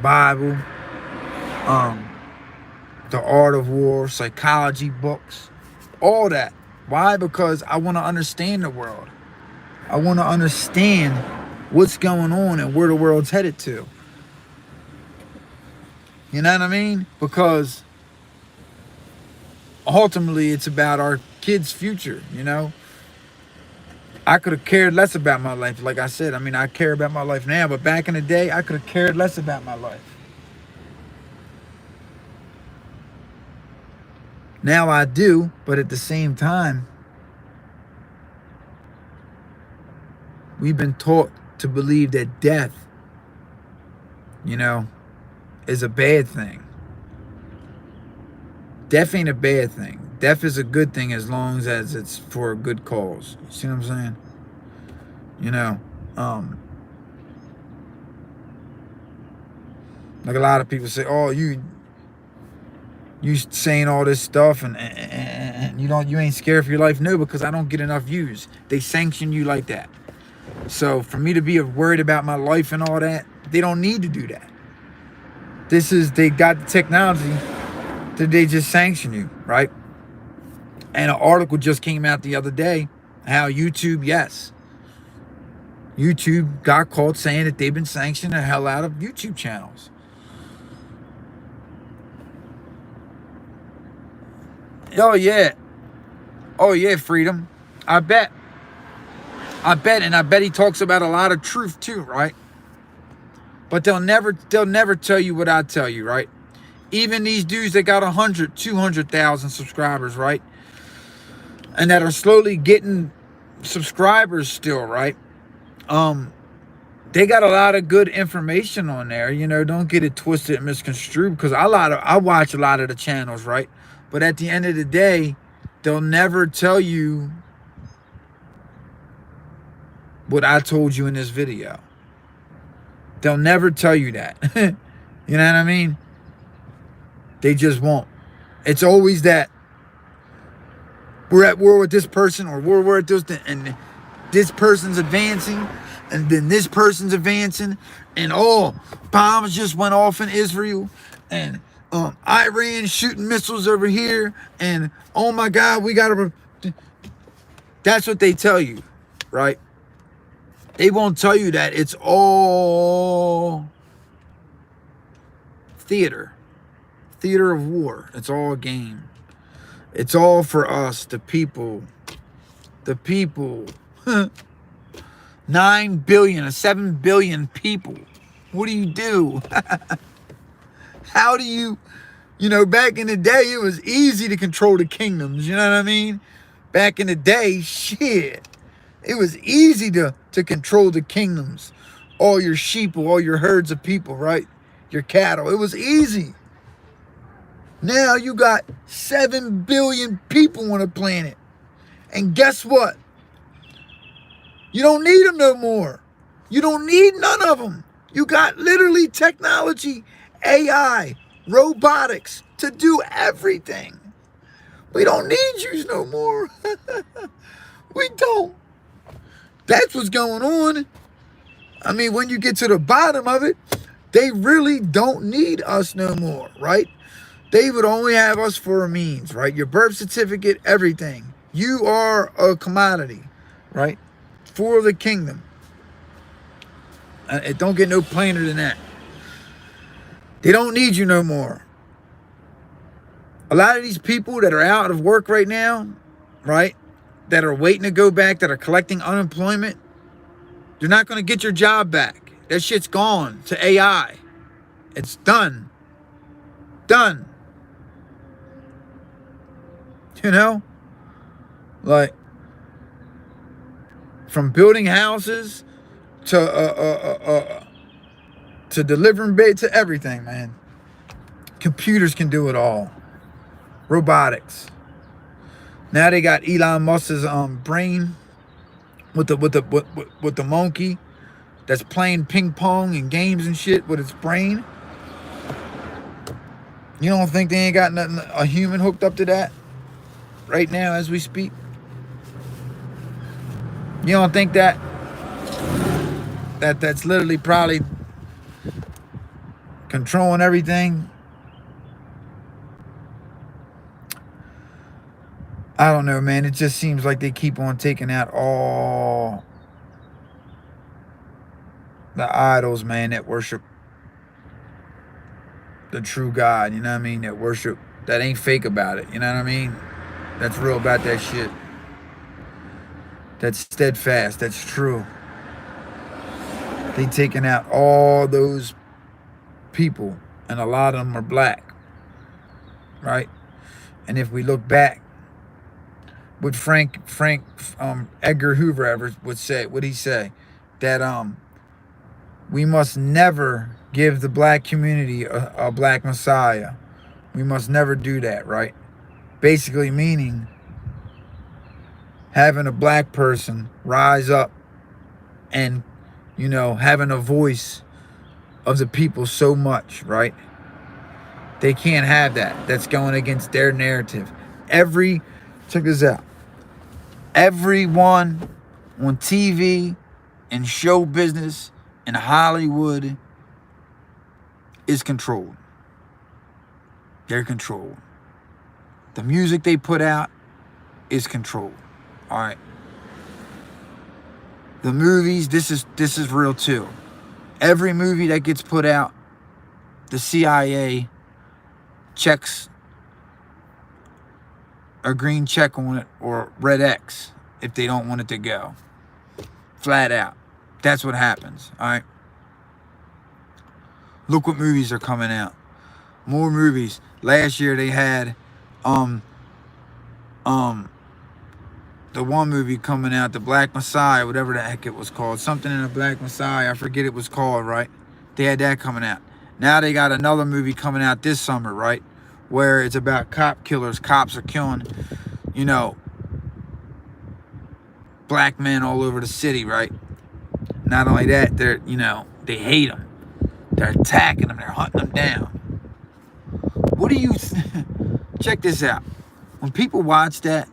Bible, the art of war, psychology books, all that. Why? Because I want to understand the world. I want to understand what's going on and where the world's headed to. You know what I mean? Because ultimately it's about our kids' future, I could have cared less about my life. Like I said, I care about my life now, but back in the day, I could have cared less about my life. Now I do, but at the same time, we've been taught to believe that death, is a bad thing. Death ain't a bad thing. Death is a good thing as long as it's for a good cause. You see what I'm saying? Like a lot of people say, oh, you saying all this stuff and you ain't scared for your life. No, because I don't get enough views. They sanction you like that. So for me to be worried about my life and all that, they don't need to do that. They got the technology that they just sanction you, right? And an article just came out the other day how YouTube got caught saying that they've been sanctioning the hell out of YouTube channels. Oh yeah, freedom. I bet, and I bet he talks about a lot of truth too, right? But they'll never tell you what I tell you, right? Even these dudes that got 100, 200,000 subscribers, right? And that are slowly getting subscribers still, right? They got a lot of good information on there, don't get it twisted and misconstrued, because I watch a lot of the channels, right? But at the end of the day, they'll never tell you what I told you in this video. They'll never tell you that. You know what I mean? They just won't. It's always that we're at war with this person, or we're at this, and this person's advancing, and then this person's advancing, and bombs just went off in Israel, and Iran shooting missiles over here, and oh my God, we gotta. That's what they tell you, right? They won't tell you that it's all theater of war. It's all a game. It's all for us, the people. 9 billion, 7 billion people. What do? How do you, back in the day, it was easy to control the kingdoms. You know what I mean? Back in the day, shit. It was easy to control the kingdoms. All your sheep, all your herds of people, right? Your cattle. It was easy. Now you got 7 billion people on the planet. And guess what? You don't need them no more. You don't need none of them. You got literally technology, AI, robotics to do everything. We don't need you no more. We don't. That's what's going on. When you get to the bottom of it, they really don't need us no more, right? They would only have us for a means, right? Your birth certificate, everything. You are a commodity, right? For the kingdom. It don't get no plainer than that. They don't need you no more. A lot of these people that are out of work right now, right? That are waiting to go back, that are collecting unemployment, you're not going to get your job back. That shit's gone to AI. It's done. Done. You know? Like, from building houses to delivering bait to everything, man. Computers can do it all. Robotics. Now they got Elon Musk's brain with the monkey that's playing ping pong and games and shit with its brain. You don't think they ain't got nothing, a human hooked up to that right now as we speak? You don't think that's literally probably controlling everything? I don't know, man. It just seems like they keep on taking out all the idols, man, that worship the true God, you know what I mean? That worship, that ain't fake about it, you know what I mean? That's real about that shit. That's steadfast, that's true. They taking out all those people, and a lot of them are black, right? And if we look back, what Frank Edgar Hoover ever would say, what'd he say? That we must never give the black community a black messiah. We must never do that, right? Basically meaning having a black person rise up and, you know, having a voice of the people so much, right? They can't have that. That's going against their narrative. Check this out. Everyone on TV and show business in Hollywood is controlled. They're controlled. The music they put out is controlled. All right. The movies, this is real too. Every movie that gets put out, the CIA checks a green check on it or red X if they don't want it to go. Flat out. That's what happens, all right? Look what movies are coming out. More movies. Last year they had the one movie coming out, The Black Messiah, whatever the heck it was called. Something in the Black Messiah, I forget it was called, right? They had that coming out. Now they got another movie coming out this summer, right? Where it's about cop killers. Cops are killing, you know, black men all over the city, right? Not only that, they're, you know, they hate them. They're attacking them. They're hunting them down. What do you... Check this out. When people watch that,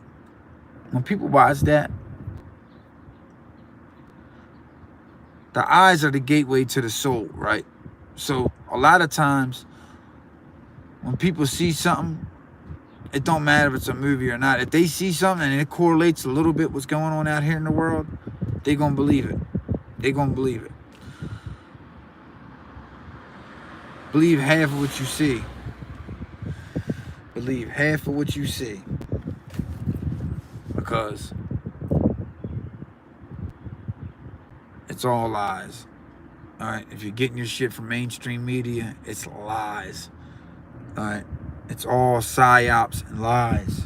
the eyes are the gateway to the soul, right? So a lot of times when people see something, it don't matter if it's a movie or not. If they see something and it correlates a little bit what's going on out here in the world, they're going to believe it. They're going to believe it. Believe half of what you see. Believe half of what you see. Because it's all lies. All right? If you're getting your shit from mainstream media, it's lies. All right? It's all psyops and lies.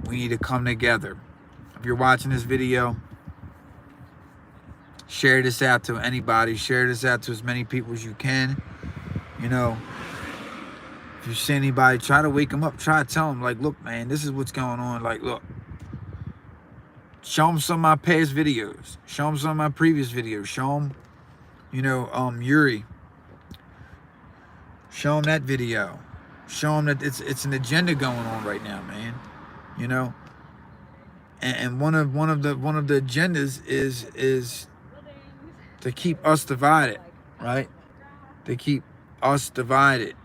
We need to come together. If you're watching this video, share this out to anybody. Share this out to as many people as you can. You know, if you see anybody, try to wake them up. Try to tell them, like, look, man, this is what's going on. Like, look. Show them some of my past videos. Show them some of my previous videos. Show them, you know, Yuri. Show them that video. Show them that it's an agenda going on right now, man. You know, and one of the agendas is to keep us divided, right? To keep us divided.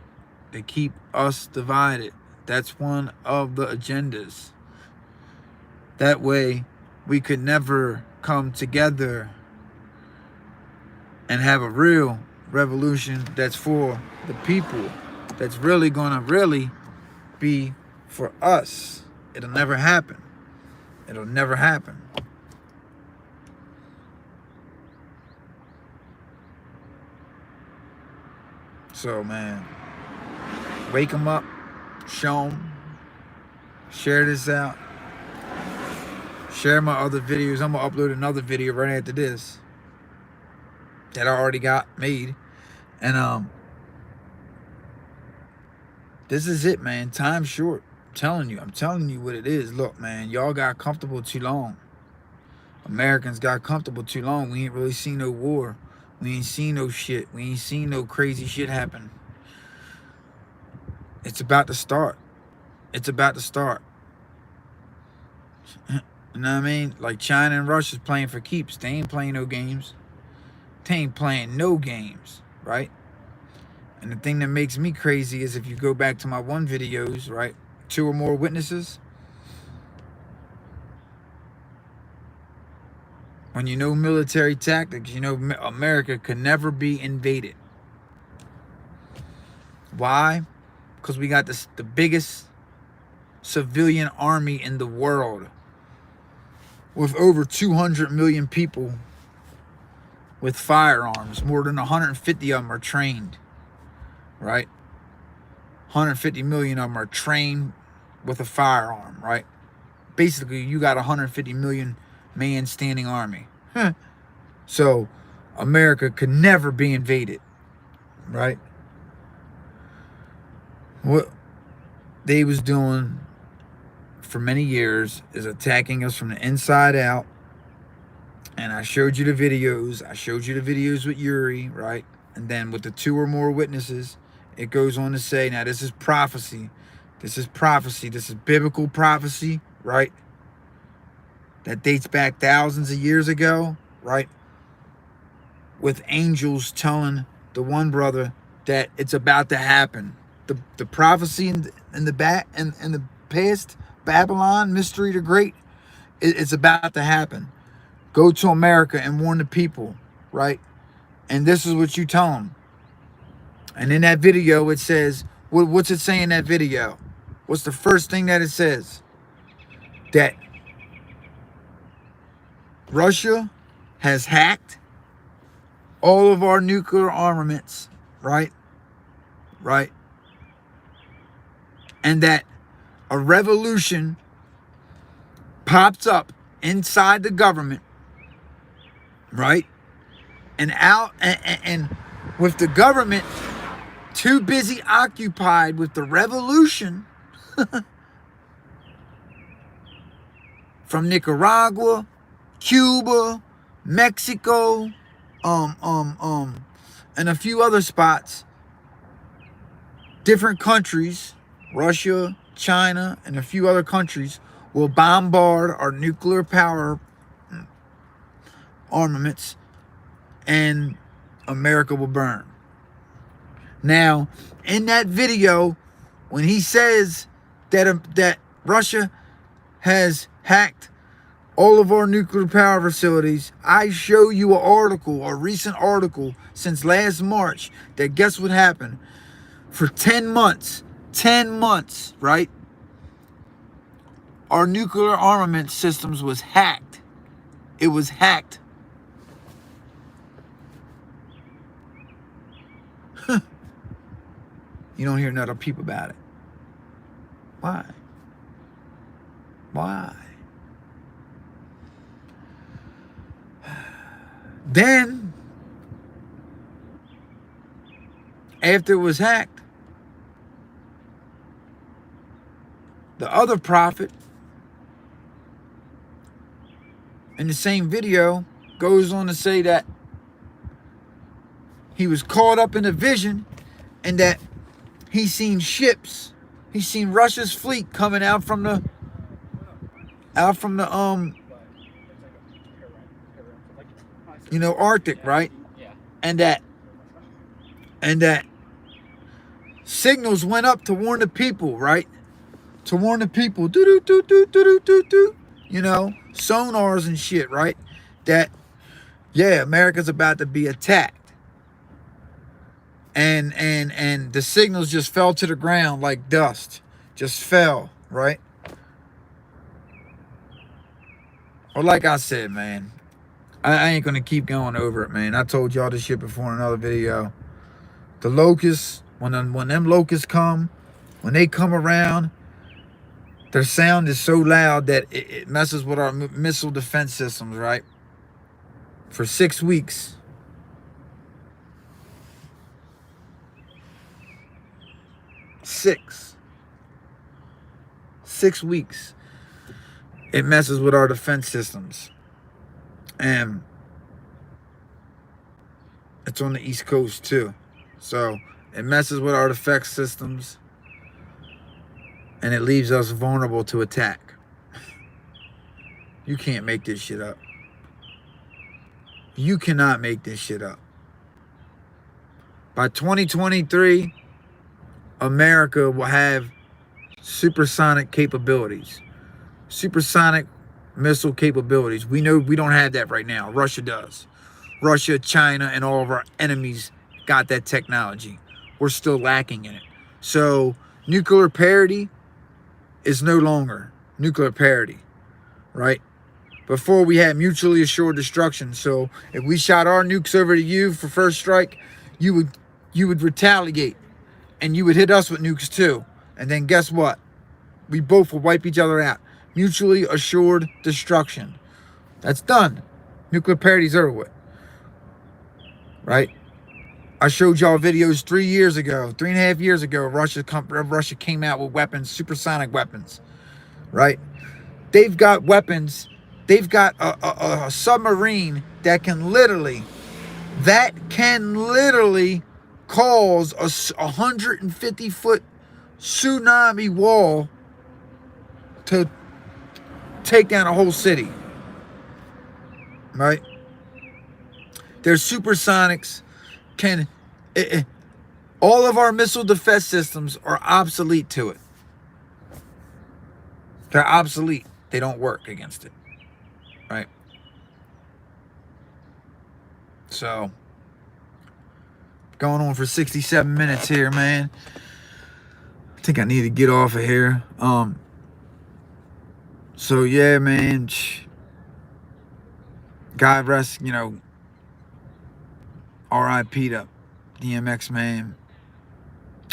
To keep us divided. That's one of the agendas. That way, we could never come together and have a real revolution that's for the people. That's really gonna be for us. It'll never happen. It'll never happen. So, man, wake them up, show them, share this out, share my other videos. I'm going to upload another video right after this that I already got made. And this is it, man. Time's short. I'm telling you what it is. Look, man, y'all got comfortable too long. Americans got comfortable too long. We ain't really seen no war. We ain't seen no shit. We ain't seen no crazy shit happen. It's about to start. It's about to start. You know what I mean? Like China and Russia's playing for keeps. They ain't playing no games. They ain't playing no games, right? And the thing that makes me crazy is if you go back to my one videos, right? 2 or more witnesses. When you know military tactics, you know America could never be invaded. Why? Because we got the biggest civilian army in the world with over 200 million people with firearms. More than 150 of them are trained, right? 150 million of them are trained with a firearm, right? Basically, you got 150 million man standing army. So America could never be invaded, right? What they was doing for many years is attacking us from the inside out. And I showed you the videos. I showed you the videos with Yuri, right? And then with the 2 or more witnesses, it goes on to say, now this is prophecy. This is prophecy. This is biblical prophecy, right? That dates back thousands of years ago, right? With angels telling the one brother that it's about to happen. The prophecy in the past, Babylon, Mystery the Great, it's about to happen. Go to America and warn the people, right? And this is what you tell them. And in that video, it says, what's it saying in that video? What's the first thing that it says? That Russia has hacked all of our nuclear armaments, right? Right? And that a revolution popped up inside the government, right? And with the government too busy occupied with the revolution from Nicaragua, Cuba, Mexico, and a few other spots, different countries, Russia, China, and a few other countries will bombard our nuclear power armaments, and America will burn. Now, in that video, when he says that Russia has hacked all of our nuclear power facilities, I show you an article, a recent article since last March, that guess what happened? For 10 months, right? Our nuclear armament systems was hacked. It was hacked. You don't hear another peep about it. Why? Why? Then, after it was hacked, the other prophet in the same video goes on to say that he was caught up in a vision and that he seen ships, he seen Russia's fleet coming out from the Arctic, right? And that signals went up to warn the people, right? To warn the people, sonars and shit, right? That, yeah, America's about to be attacked. And the signals just fell to the ground like dust. Just fell, right? Well, like I said, man, I ain't going to keep going over it, man. I told y'all this shit before in another video. The locusts, when them locusts come, when they come around, their sound is so loud that it messes with our missile defense systems, right? For 6 weeks. Six weeks. It messes with our defense systems. And it's on the East Coast too. So it messes with our defense systems. And it leaves us vulnerable to attack. You can't make this shit up. You cannot make this shit up. By 2023, America will have supersonic capabilities. Supersonic missile capabilities. We know we don't have that right now. Russia does. Russia, China, and all of our enemies got that technology. We're still lacking in it. So nuclear parity is no longer nuclear parity, right? Before we had mutually assured destruction. So if we shot our nukes over to you for first strike, you would retaliate and you would hit us with nukes too. And then guess what? We both would wipe each other out. Mutually assured destruction. That's done. Nuclear parity's over with. Right? I showed y'all videos 3.5 years ago. Russia came out with weapons, supersonic weapons. Right? They've got weapons. They've got a submarine that can literally cause a 150-foot tsunami wall to take down a whole city. Right? Their supersonics can... all of our missile defense systems are obsolete to it. They're obsolete. They don't work against it. Right? So, going on for 67 minutes here, man. I think I need to get off of here. So yeah, man. God rest, R.I.P. to DMX, man.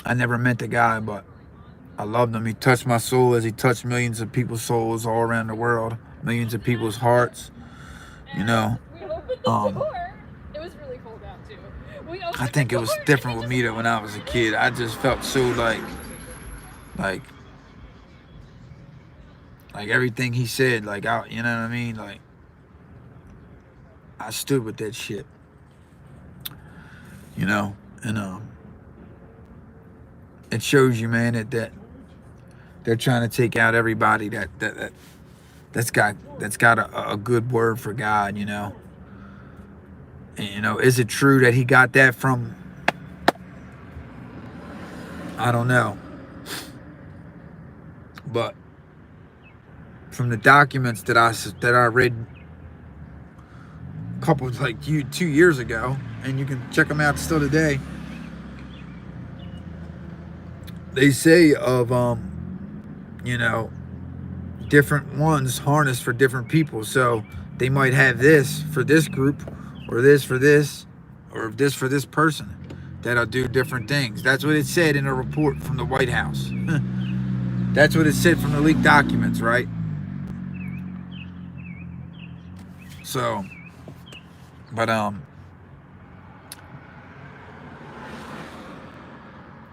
I never met the guy, but I loved him. He touched my soul as he touched millions of people's souls all around the world. Millions of people's hearts. We opened the door. It was really cold out too. I think it was different with me than when I was a kid. I just felt so like everything he said, you know what I mean? Like, I stood with that shit. And it shows you, man, that they're trying to take out everybody that's got a good word for God, And, is it true that he got that from, I don't know. But from the documents that I read a couple, 2 years ago, and you can check them out still today, they say of, different ones harnessed for different people. So they might have this for this group, or this for this, or this for this person that'll do different things. That's what it said in a report from the White House. That's what it said from the leaked documents, right? So, but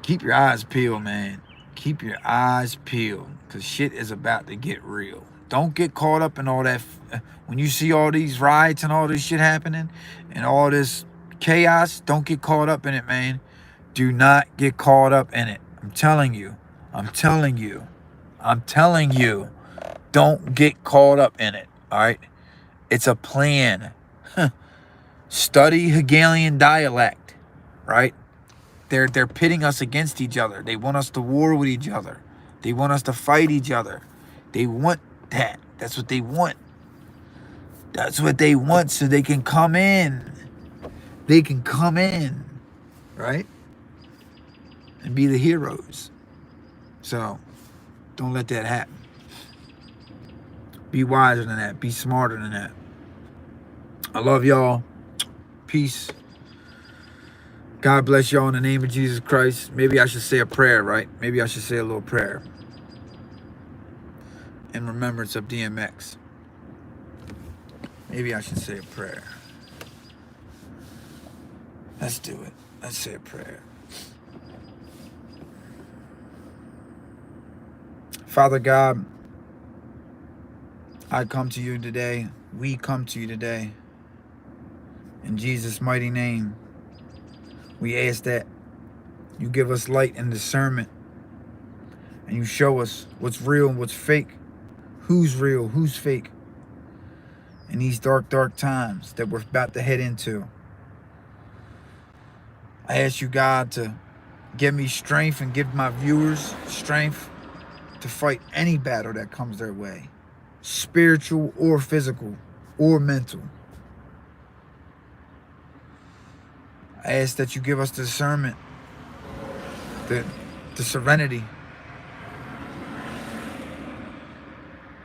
keep your eyes peeled, man. Keep your eyes peeled, because shit is about to get real. Don't get caught up in all that. When you see all these riots and all this shit happening and all this chaos, don't get caught up in it, man. Do not get caught up in it. I'm telling you. Don't get caught up in it, all right? It's a plan. Study Hegelian dialect, right? They're pitting us against each other. They want us to war with each other. They want us to fight each other. They want that. That's what they want. That's what they want, so they can come in. They can come in, right? And be the heroes. So, don't let that happen. Be wiser than that. Be smarter than that. I love y'all. Peace. God bless y'all in the name of Jesus Christ. Maybe I should say a prayer, right? Maybe I should say a little prayer in remembrance of DMX. Maybe I should say a prayer. Let's do it. Let's say a prayer. Father God, I come to you today. We come to you today. In Jesus' mighty name, we ask that you give us light and discernment, and you show us what's real and what's fake, who's real, who's fake, in these dark, dark times that we're about to head into. I ask you, God, to give me strength and give my viewers strength to fight any battle that comes their way, spiritual or physical or mental. I ask that you give us discernment, the serenity.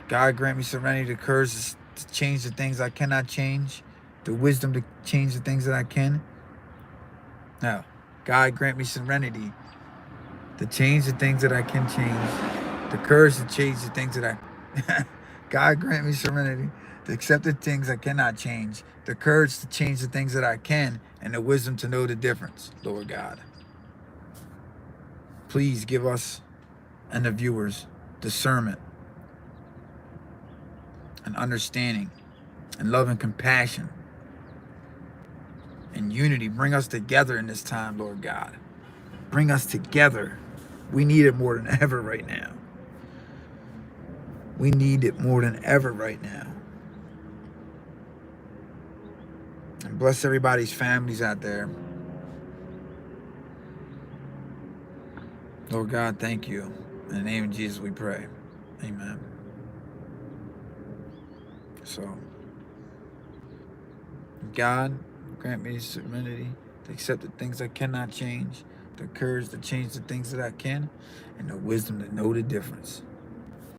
God, grant me serenity, the courage to change the things I cannot change, the wisdom to change the things that I can. Now, God, grant me serenity to change the things that I can change, the courage to change the things that I... God, grant me serenity to accept the things I cannot change, the courage to change the things that I can, and the wisdom to know the difference, Lord God. Please give us and the viewers discernment and understanding and love and compassion and unity. Bring us together in this time, Lord God. Bring us together. We need it more than ever right now. We need it more than ever right now. And bless everybody's families out there. Lord God, thank you. In the name of Jesus we pray. Amen. So, God, grant me serenity to accept the things I cannot change, the courage to change the things that I can, and the wisdom to know the difference.